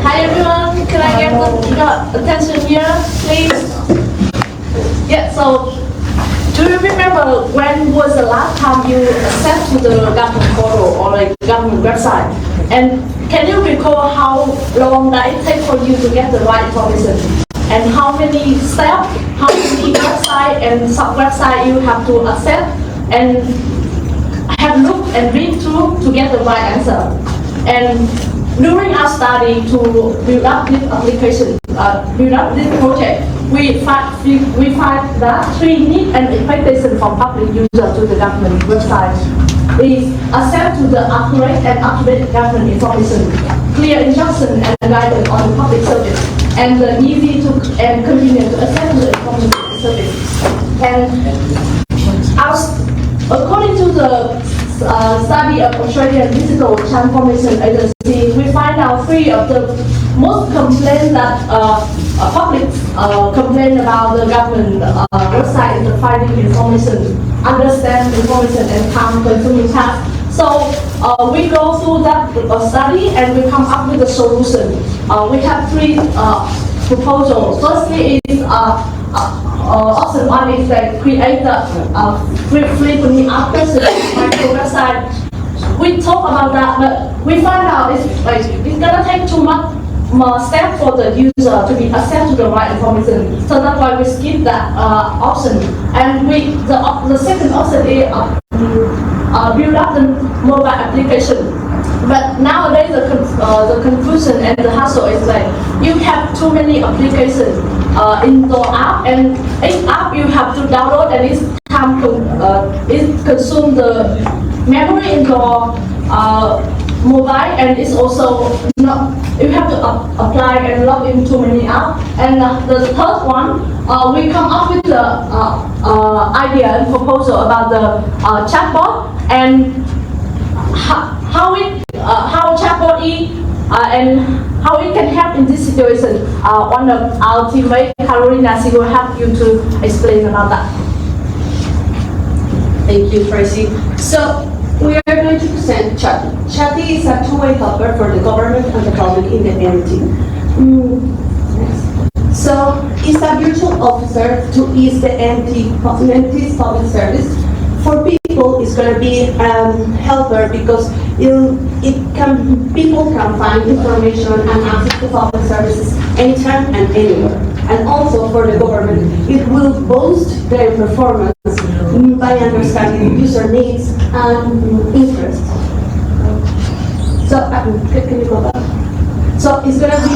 Hi everyone. Can I get the attention here, please? Yeah. So, do you remember when was the last time you accessed to the government portal or like government website? And can you recall how long that it takes for you to get the right information? And how many steps, how many website and sub-website you have to access and have looked and read through to get the right answer? And during our study to build up this application, build up this project, we find that three needs and expectations from public users to the government website is access to the accurate and up-to-date government information, clear instruction and guidance on the public service, and the easy to and convenient to access to the information service. And according to the study of Australian Digital Transformation Agency, we find out three of the most complaints that public complain about the government website is the finding information, understand information, and time-consuming tasks. So we go through that study and we come up with a solution. We have three proposals. Firstly is option one is that create the frequently asked questions micro website. We talk about that, but we find out it's gonna take too much more step for the user to be access to the right information. So that's why we skip that option. And the second option is build up the mobile application. But nowadays the confusion and the hassle is like you have too many applications in the app, and each app you have to download, and it consumes the memory in your mobile, and it's also not, you have to apply and log in too many apps. And the third one, we come up with the idea and proposal about the chatbot and how chatbot is and how it can help in this situation. One of our teammate, Carolina, she will help you to explain about that. Thank you, Tracy. So we are going to present Chatty. Chatty is a two-way helper for the government and the public in the NT. Next. So it's a virtual officer to ease the NT's public service. For people, it's going to be helper because people can find information and access to public services anytime and anywhere. And also for the government, it will boost their performance by understanding user needs and interests. So can you go back? So it's going to be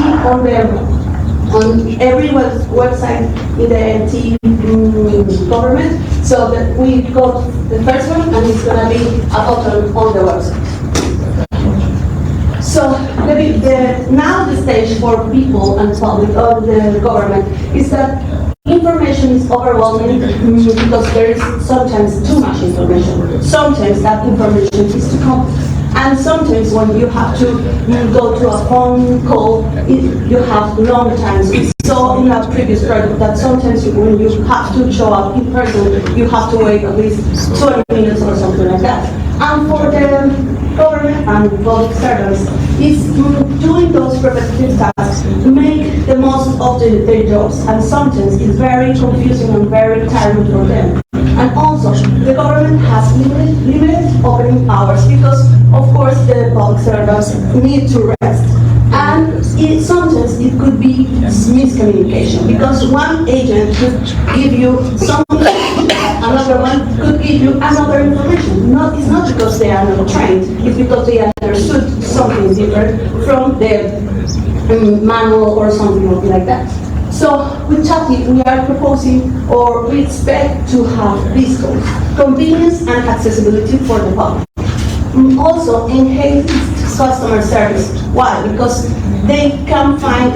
on every website in the NT government. So that we got the first one, and it's going to be a button on the website. So now the stage for people and public or the government is that information is overwhelming because there is sometimes too much information. Sometimes that information is too complex. And sometimes when you have to go to a phone call, you have long times. We saw in our previous project that sometimes when you have to show up in person, you have to wait at least 20 minutes or something like that. And for the government and public servants, it's doing those repetitive tasks to make the most of their jobs. And sometimes it's very confusing and very tiring for them. And also, the government has limited opening hours because, of course, the public servants need to rest. And sometimes it could be miscommunication, because one agent could give you some information, another one could give you another information. It's not because they are not trained, it's because they understood something different from the manual or something like that. So with Chatty, we are proposing, or we expect to have these goals: convenience and accessibility for the public. Also, enhanced customer service. Why? Because they can find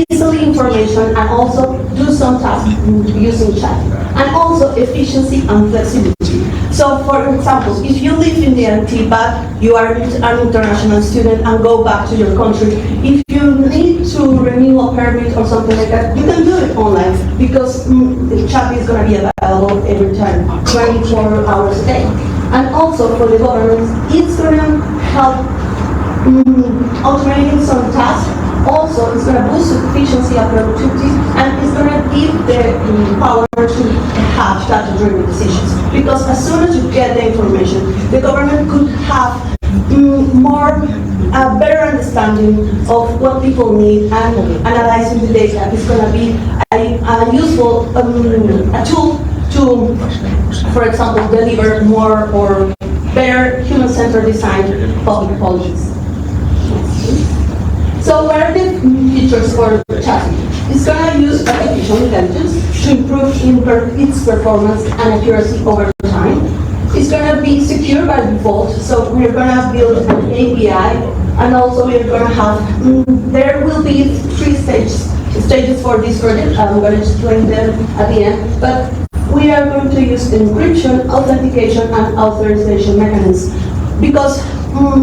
easily information and also do some tasks using chat. And also efficiency and flexibility. So for example, if you live in the NT but you are an international student and go back to your country, if you need to renew a permit or something like that, you can do it online, because the chat is going to be available every time, 24 hours a day. And also for the government, it's going to help automating some tasks. Also, it's going to boost efficiency and productivity, and it's going to give the power to have data-driven decisions. Because as soon as you get the information, the government could have a better understanding of what people need, and analyzing the data is going to be a useful a tool to, for example, deliver more or better human-centered design public policies. So what are the features for Chatty? It's going to use artificial intelligence to improve its performance and accuracy over time. It's going to be secure by default, so we're going to build an API, and also we're going to have, there will be 3 stages for this project. I'm going to explain them at the end, but we are going to use encryption, authentication, and authorization mechanisms, because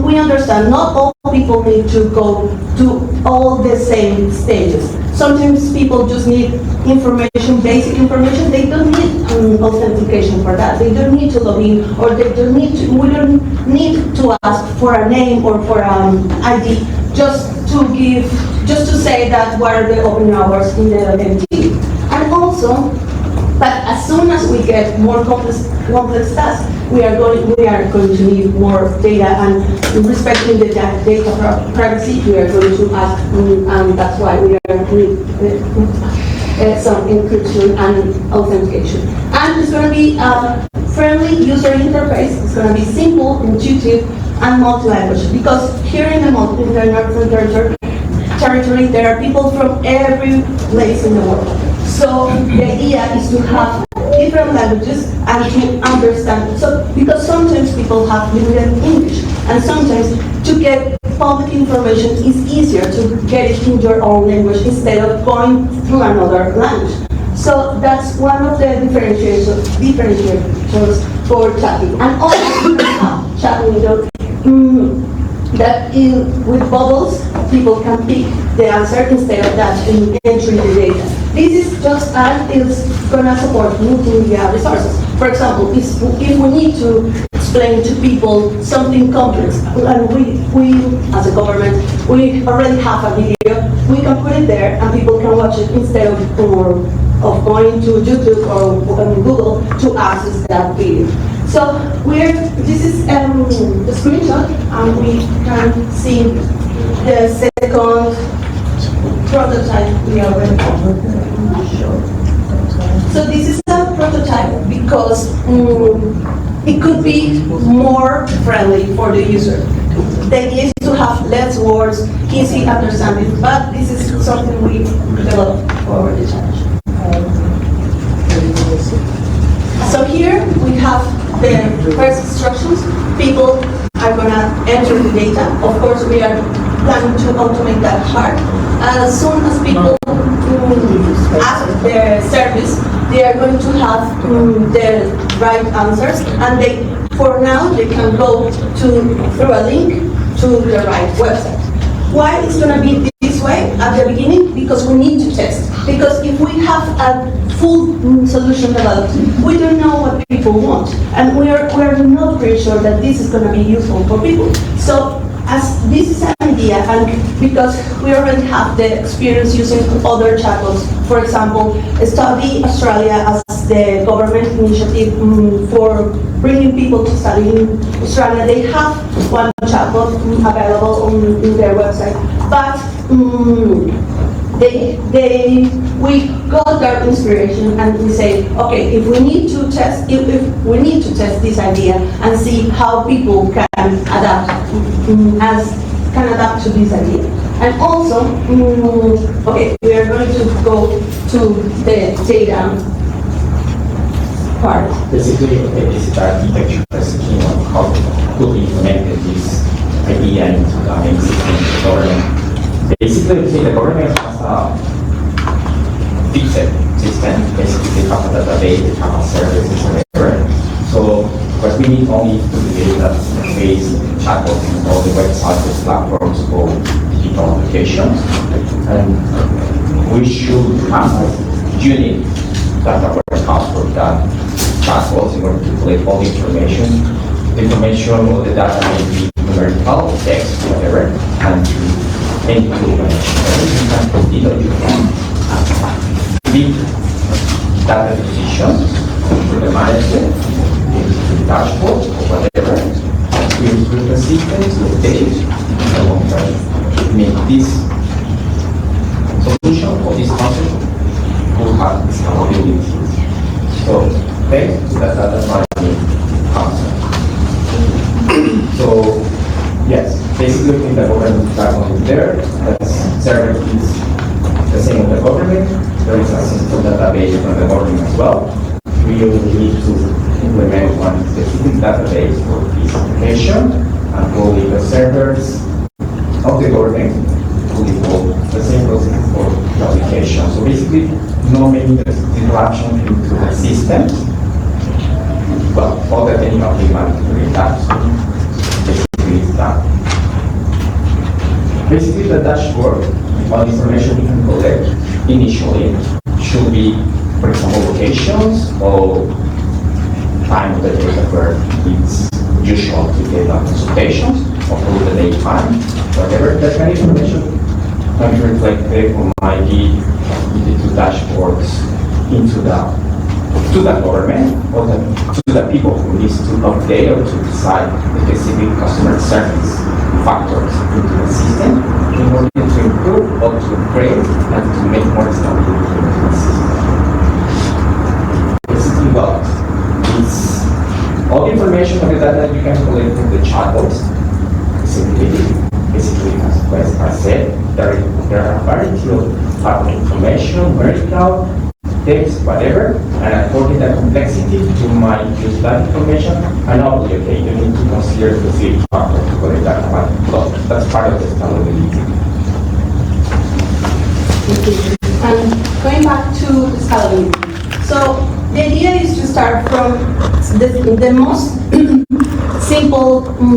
we understand not all people need to go to all the same stages. Sometimes people just need information, basic information. They don't need authentication for that. They don't need to log in, or we don't need to ask for a name or for an ID just to say that what are the opening hours in the MT. And also, but as soon as we get more complex tasks, we are going to need more data, and respecting the data privacy, we are going to ask, and that's why we are doing some encryption and authentication. And it's going to be a friendly user interface. It's going to be simple, intuitive, and multi-language, because here in the Northern Territory, there are people from every place in the world. So the idea is to have different languages and to understand. So because sometimes people have limited English, and sometimes to get public information is easier to get it in your own language instead of going through another language. So that's one of the differentiators for Chatty. And also we have chat window that with bubbles people can pick the answer instead of that entering the data. This is just it's gonna support multimedia resources. For example, if we need to explain to people something complex, and we as a government, we already have a video, we can put it there and people can watch it instead of going to YouTube or Google to access that video. So this is the screenshot, and we can see the second prototype we already showed. So this is a prototype because it could be more friendly for the user. The idea is to have less words, easy understanding, but this is something we developed for the challenge. So here we have the first instructions. People are going to enter the data. Of course, we are planning to automate that part. As soon as people ask their service, they are going to have the right answers, and for now they can go through a link to the right website. Why it's going to be this way at the beginning? Because we need to test. Because if we have a full solution developed, we don't know what people want, and we're not pretty sure that this is going to be useful for people. So as this is an idea idea, and because we already have the experience using other chatbots. For example, Study Australia as the government initiative for bringing people to study in Australia. They have one chatbot available on their website, but we got their inspiration and we say, okay, if we need to test this idea and see how people can adapt to this idea. And also, okay, we are going to go to the data part. Basically, this is the architecture speaking of how to implement this idea into the existing government. Basically, the government has a fixed system. Basically, they have a database, they have a services, whatever. So, what we need only to create that base chatbots and all the websites, platforms for digital applications. And we should have a unique data warehouse for that chatbots in order to collect all the information. The information or the data may be numerical, text, whatever, and to any tool either you can lead data decisions to the management, to the dashboard, or whatever, to improve the systems, the data, and the long term. I mean, this solution or this concept will have scalability. So, thanks to that data management concept. So, yes, basically in the government platform is there, the server is the same with the government, there is a central database from the government as well. We will need to implement one specific database for this application, and probably the servers of the government will evolve the same process for the application. So basically, no making the interaction into the system, but all the technical people doing that. Basically, the dashboard, all the information we can collect initially should be, for example, locations or time of the day where it's usual to get consultations, or through the daytime, whatever. That kind of information can be reflected or might be into dashboards into to the government or to the people who needs to update or to decide the specific customer service factors into the system in order to improve or to upgrade and to make more stability into the system. Basically, well, it's all the information of the data you can collect from the chatbots. Basically, as I said, there are a variety of type of information, numerical, text, whatever, and according to the complexity, you might use that information, and obviously, okay, you need to consider the specific factor to collect that one. So that's part of the scalability. And going back to the scalability. So the idea is to start from the most simple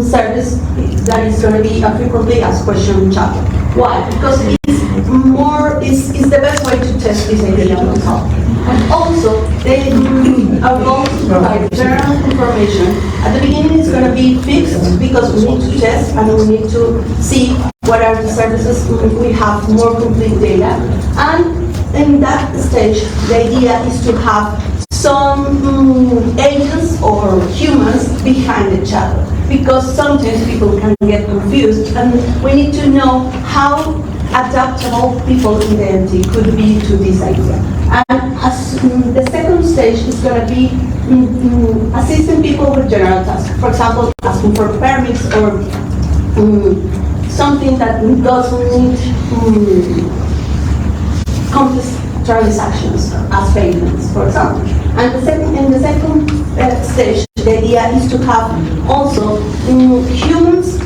service that is going to be a frequently asked question chat. Why? Because it's the best way to test this idea on top. And also, they are going to provide general information. At the beginning, it's going to be fixed because we need to test and we need to see what are the services we have more complete data. And in that stage, the idea is to have some agents or humans behind the chat, because sometimes people can get confused, and we need to know how adaptable people in the MT could be to this idea. And as the second stage is going to be assisting people with general tasks. For example, asking for permits or something that doesn't need complex transactions as payments, for example. And in the second stage, the idea is to have also humans,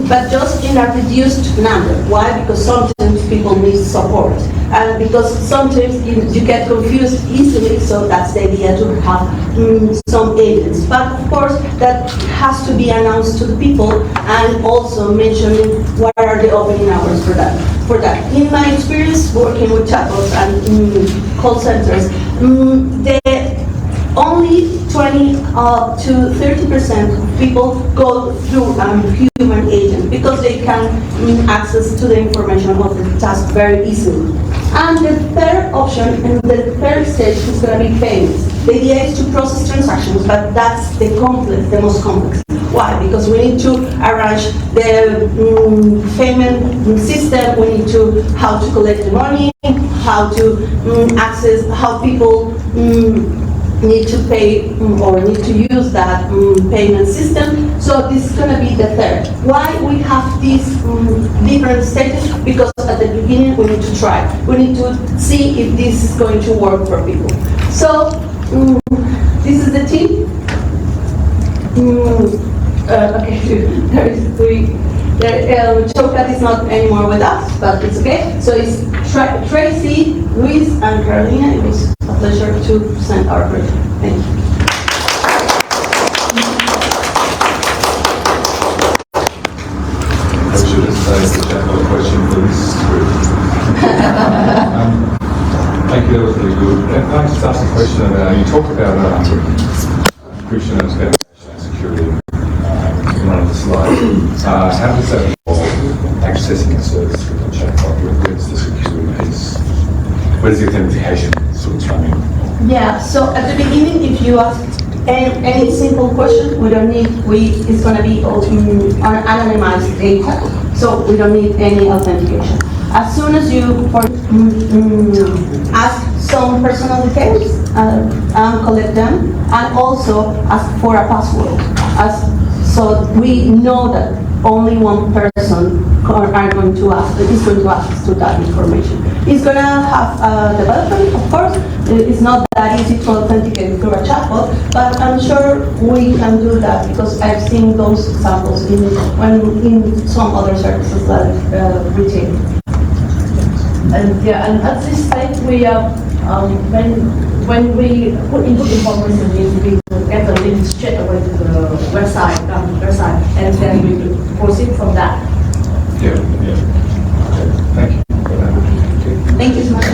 but just in a reduced number. Why? Because sometimes people need support, and because sometimes you get confused easily. So that's the idea, to have some agents. But of course, that has to be announced to the people, and also mentioning what are the opening hours for that. In my experience working with chatbots and call centers, only 20 to 30% of people go through human agent because they can access to the information of the task very easily. And the third option and the third stage is going to be payments. The idea is to process transactions, but that's the most complex. Why? Because we need to arrange the payment system, we need to how to collect the money, how to access, how people need to pay or need to use that payment system. So this is going to be the third. Why we have these different stages? Because at the beginning we need to try. We need to see if this is going to work for people. So this is the team. Okay, there is three. Chocat is not anymore with us, but it's okay. So it's Tracy, Luis, and Carolina. It was a pleasure to present our project. Thank you. I should have said the general question for this group. Thank you, that was really good. Can I just ask a question about, you talked about encryption and authentication and security in one of the slides. How does that involve accessing a service with a chatbot? Where's the security piece? Where's the authentication sort of come in? Yeah, so at the beginning, if you ask any simple question, we don't need, it's going to be all anonymized data, so we don't need any authentication. As soon as you ask some personal details and collect them, and also ask for a password, so we know that only one person is going to access to that information. It's going to have a development, of course. It's not that easy to authenticate through a chatbot, but I'm sure we can do that because I've seen those examples in some other services like retail. And yeah, and at this stage we are when we put input information, we get the link straight away to the website, and then we proceed from that. Yeah. Okay, thank you. Thank you so much.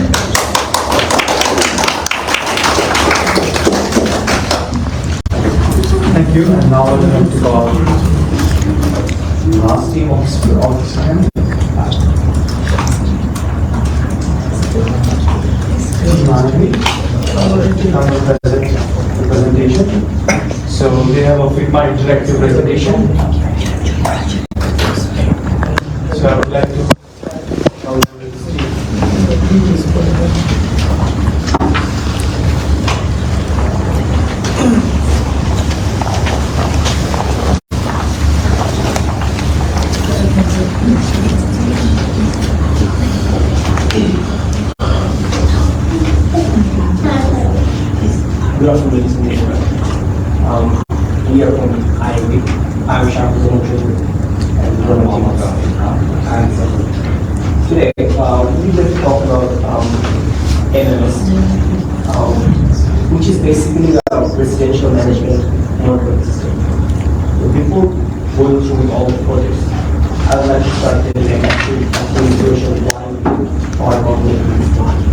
Thank you, and now we're going to call the last team of this time. Manvi, to come and present the presentation. So they have a Figma interactive presentation. So I would like to Good afternoon, ladies and gentlemen. We are from IIB. I'm Sham Zoncho and today we will talk about NMS, which is basically a residential management monitoring system. So before going through with all the projects, I would like to start with an actual introduction why we are about making this project.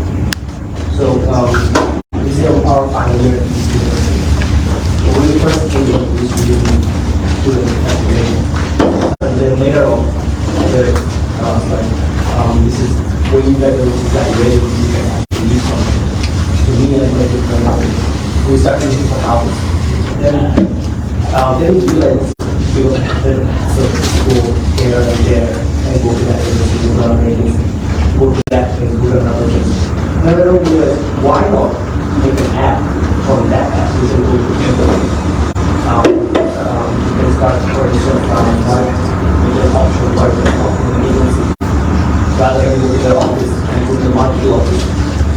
So this is our final year at this university. So when we first came to this student activation, and then later on, this is where you guys are ready to use something. To me, and my different we started using for hours. Then we realized we would have to go here and there and go to that agency, go to another agency, go to that place, go to another place. And then we realized, why not make an app from that app? We can go to you can start, for instance, with an option for an agency. Rather than go to the office and go to the marketing office.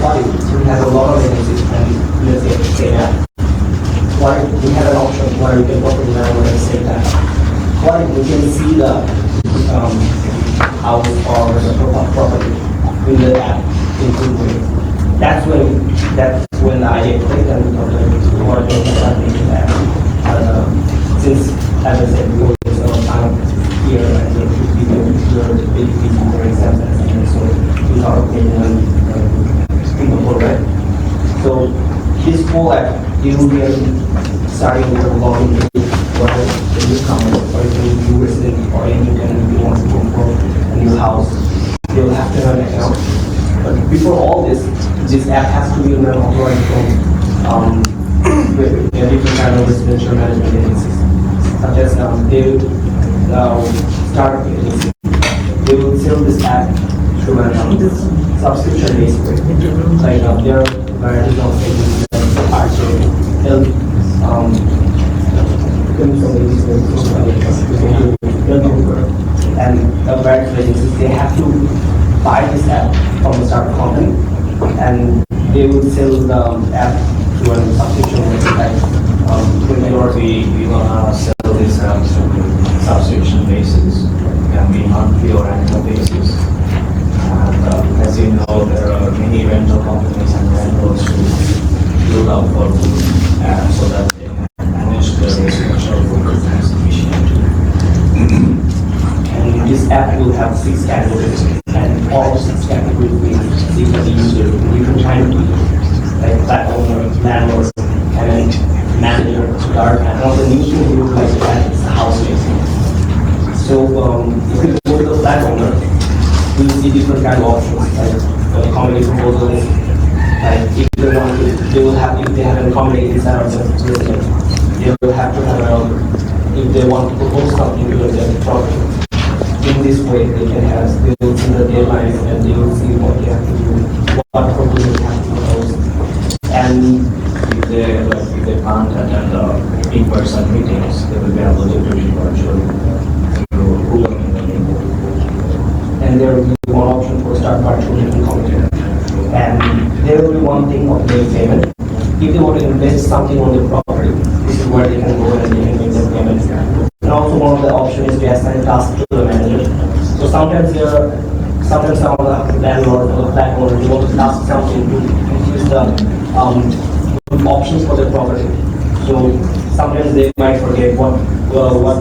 Why? We have a lot of agencies and let's say the same app. Why? We have an option where we can work with them at the same time. Why? We can see the house or the property in the app in good way. That's when the idea clicked and we thought that we want to start making that. Since, as I said, we always time here and we do big people, for example, and so we thought of making people right. So this whole app you will be starting with a login page where the newcomer or any new resident or any tenant who wants to go for a new house, they will have to have an account. But before all this app has to be authorized from different kind of residential management agencies, such as they will start agency. They will sell this app through a subscription-based way. Like there are varieties of agencies that are help and various agencies, they have to buy this app from the startup company and they will sell the app to a subscription website. We gonna sell this app subscription basis, can be monthly or annual basis. And as you know, there are many rental companies and landlords who look out for apps so that they can manage the residential footprint efficiently. And this app will have 6 categories, and all 6 categories will see the user in different kind of people, like flat owner, landlord, tenant, manager, guard, and all the new thing we would like to add is the house basing. So if you go to the flat owner, we will see different kind of options, like comedy proposals, like if they want to, they will have, if they have an comedy inside of the resident, they will have to have if they want to propose something to their property. In this way, they can have, they will see the deadlines and they will see what they have to do, what proposal they have to propose. And if they can't attend the in-person meetings, they will be able to do it virtually through Google Meet. And there will be one option for start virtual meeting committee. And there will be one thing of making payment. If they want to invest something on the property, this is where they can go and they can make their payments. And also one of the options is to assign tasks to the manager. So sometimes some of the landlord or the flat owner, they want to task something to increase the options for the property. So sometimes they might forget what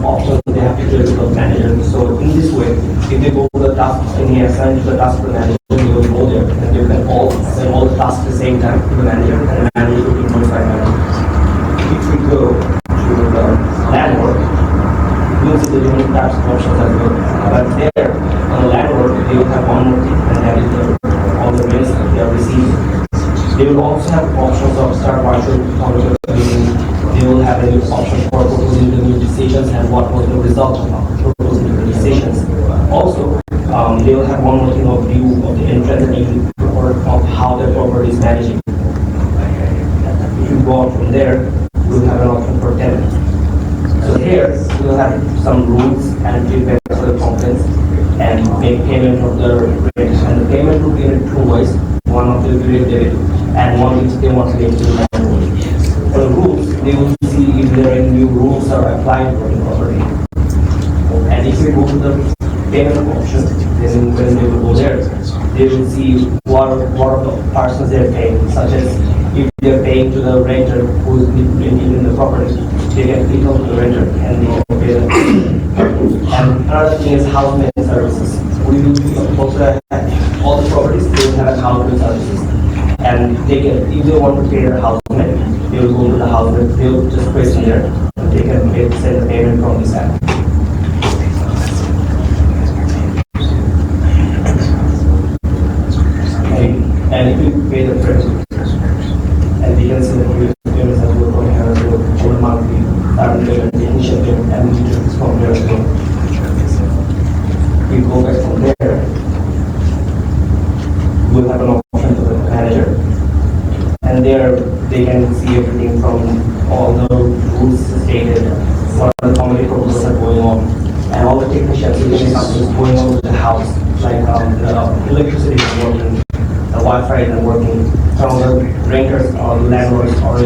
options they have to do to the manager. So in this way, if they go to the task and he assigns the task to the manager, they will go there and they can all assign all the tasks at the same time to the manager and the manager will be notified. If we go to the landlord, we'll see the different types of options as well. But there, on the landlord, they will have one more thing, and that is all the rents that they are receiving. They will also have options of start virtual monitor meeting. They will have a new option for proposing the new decisions and what was the result of proposing the decisions. Also, they will have one more thing of view of the entrance and exit report of how their property is managing. If you go on from there, we'll have an option for tenant. So here, we'll have some rules and feedback for the complaints and make payment of the rent. And the payment will be in 2 ways. One of the direct debit and one which they want to make to the landlord. For the rules, they will see if there are any new rules are applied for the property. And if we go to the payment option, then when they will go there, they will see what are the persons they are paying, such as if they are paying to the renter who is living in the property, they can click on the renter and they can pay them. And another thing is house maintenance services. We will be also have all the properties, they will have house maintenance services. And they can, if they want to pay their house maintenance, they will go to the house maintenance, they will just press here, and they can send the payment from this app. And if you pay the rent, and we can see the previous payments as well from here as well, for the monthly, the initial payment, and we do this from there as well. We go back from there, we'll have an option for the manager, and there they can see everything from all the rules stated, what the community proposals are going on, and all the technicians, if something is going on with the house, like the electricity is working, the Wi-Fi isn't working, some of the renters or landlords or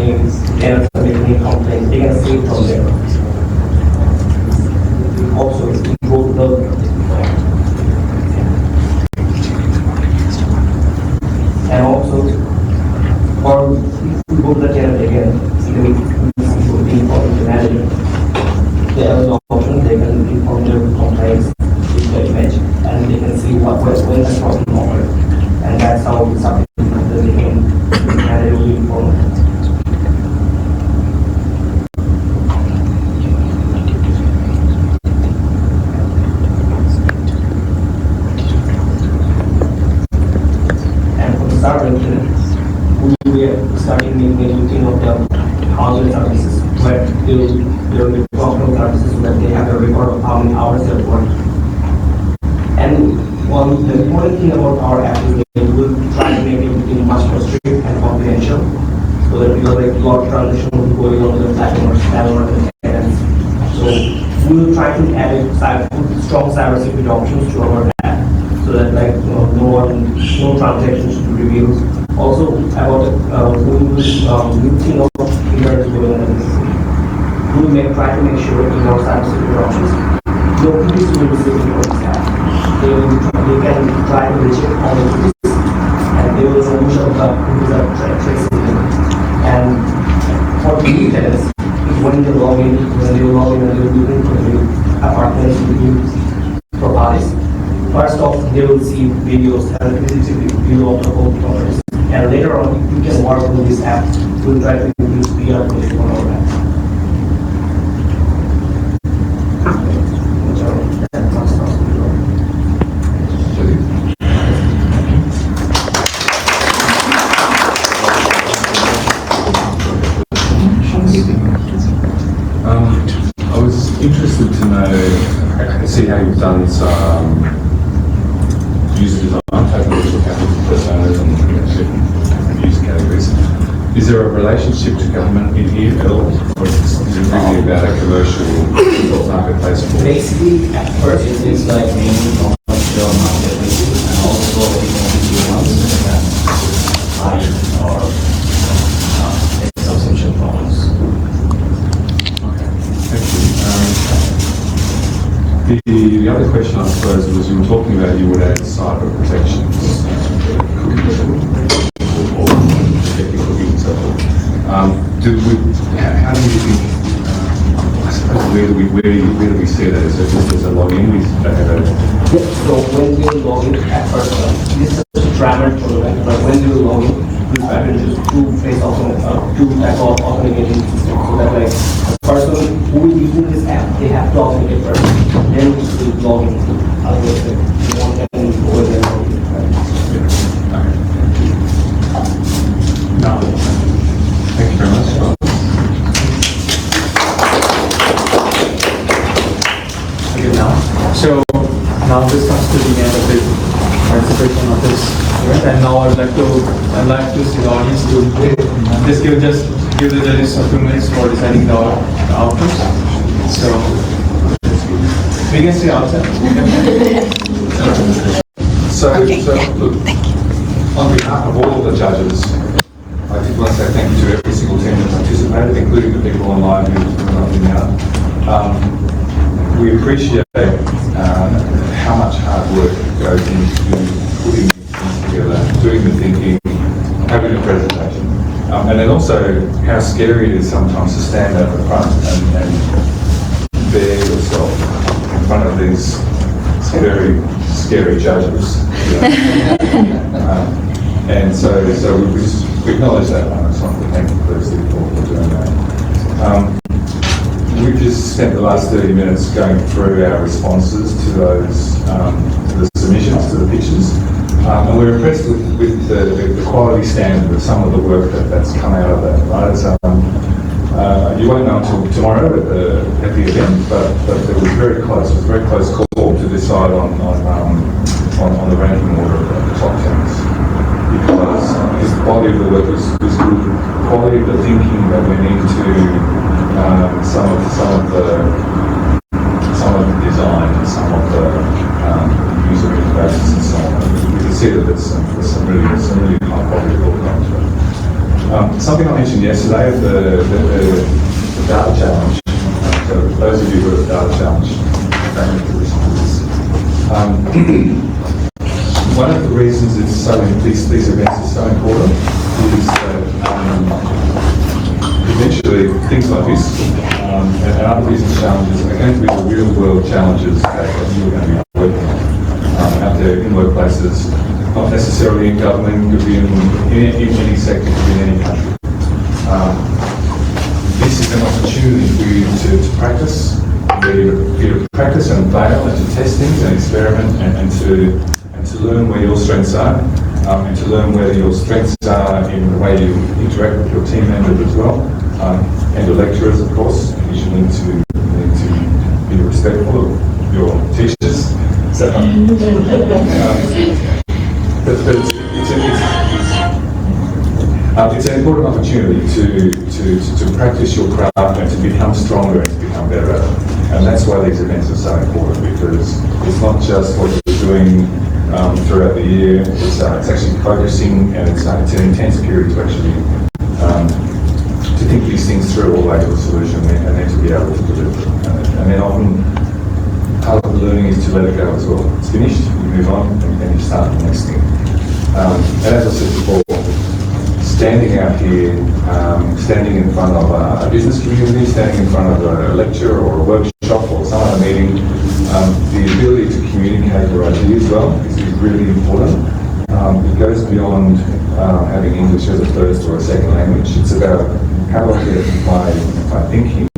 tenants are making complaints, they can see it from there. Also, if you go to the and also, or if you go to the tenant again, you can inform the manager. They have the option, they can inform their complaints with the image, and they can see what was going on from the moment. And that's how something that they can manager will inform. start renting, we are starting looking of the housing services where there will be professional services so that they have a record of how many hours they work. And one the important thing about our app is that we will try to make everything much more strict and confidential so that because like a lot of transactions will be going on to the platform or spam or tenants. So we will try to add strong cybersecurity options to our app so that like no transactions should be revealed. Also about we will looking of internet going on in the system. We will try to make sure in our cybersecurity options no cookies will be sitting on this app. They can try to reject all the cookies and they will remove the cookies are tracing them. And for the new tenants, when they log in and they will looking for new apartments with new properties, first off they will see videos and view of the whole properties. And later on, if you can work with this app, we'll try to use VR on our app. I was interested to know, I can see how you've done some user design, taking a look at personas and user categories. Is there a relationship to government in here at all? Or is it really about a commercial marketplace? Basically, at first it is like mainly commercial marketplaces and also the ones that buy or take subscription products. The other question I suppose was you were talking about you would add cyber protections or protecting cooking and so forth. How do you think, I suppose where do we see that? Is it just as a login? So when you log in at first, this is just a grammar for the web, but when you log in, you try to use two-type of authentication system so that like the person who is using this app, they have to authenticate first, then you log in. Otherwise, you want them to go and log in. No. Thank you very much. Okay, so now this comes to the end of the participation of this event, and now I'd like to see the audience to just give the judges a few minutes for deciding the outcomes. So we can see outside. So look, on behalf of all of the judges, I did want to say thank you to every single team that participated, including the people online who are not in now. We appreciate how much hard work goes into putting things together, doing the thinking, having a presentation. And then also how scary it is sometimes to stand at the front and bear yourself in front of these very scary judges. And so we acknowledge that. I just want to thank you firstly for doing that. We've just spent the last 30 minutes going through our responses to those, to the submissions, to the pictures. And we're impressed with the quality standard of some of the work that's come out of that. Right? It's, you won't know until tomorrow at the event, but it was very close. It was a very close call to decide on the ranking order of the top 10s. Because the quality of the work was good, the quality of the thinking that went into some of the design and some of the user interfaces and so on. We can see that there's some really high quality work on it. Something I mentioned yesterday, the data challenge. So those of you who are the data challenge, thank you for this. One of the reasons these events are so important is that eventually things like this and other business challenges are going to be the real world challenges that you're going to be working on out there in workplaces, not necessarily in government, could be in any sector, could be in any country. This is an opportunity for you to practice, for you to practice and fail and to test things and experiment and to learn where your strengths are. and to learn where your strengths are in the way you interact with your team members as well, and your lecturers, of course, because you need to be respectful of your teachers. So, it's an important opportunity to practice your craft and to become stronger and to become better at it. And that's why these events are so important, because it's not just what you're doing throughout the year, it's actually focusing, and it's an intense period to actually to think these things through all the way to a solution and then to be able to deliver it. And then often part of the learning is to let it go as well. It's finished, you move on, and you start the next thing. And as I said before, standing out here, standing in front of a business community, standing in front of a lecture or a workshop or some other meeting, the ability to communicate your ideas well is really important. It goes beyond having English as a first or a second language. It's about how do I get my thinking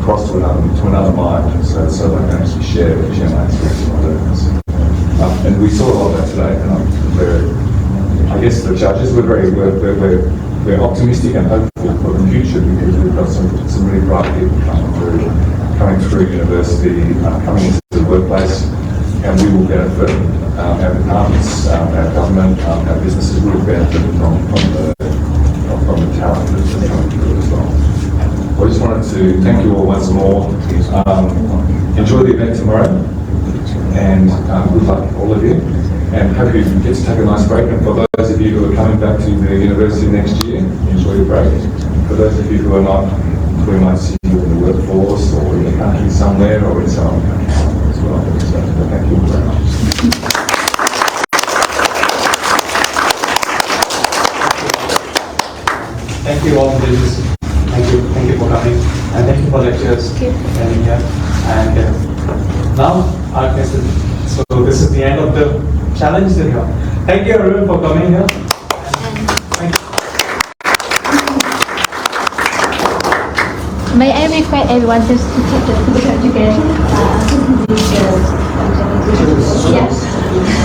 across to another mind, so I can actually share my experience and my learnings. And we saw a lot of that today. I guess the judges were we're optimistic and hopeful for the future, because we've got some really bright people coming through university, coming into the workplace, and we will benefit. Our departments, our government, our businesses will benefit from the talent that's coming through as well. I just wanted to thank you all once more. Enjoy the event tomorrow, and good luck all of you. And hope you get to take a nice break. And for those of you who are coming back to the university next year, enjoy your break. For those of you who are not, we might see you in the workforce or in the country somewhere or in some other country as well. So thank you very much. Thank you all, judges. Thank you for coming, and thank you for lecturers coming here. And now our guest. So this is the end of the challenge that you have. Thank you everyone for coming here. Thank you. May I request everyone just to take the picture together? Yes.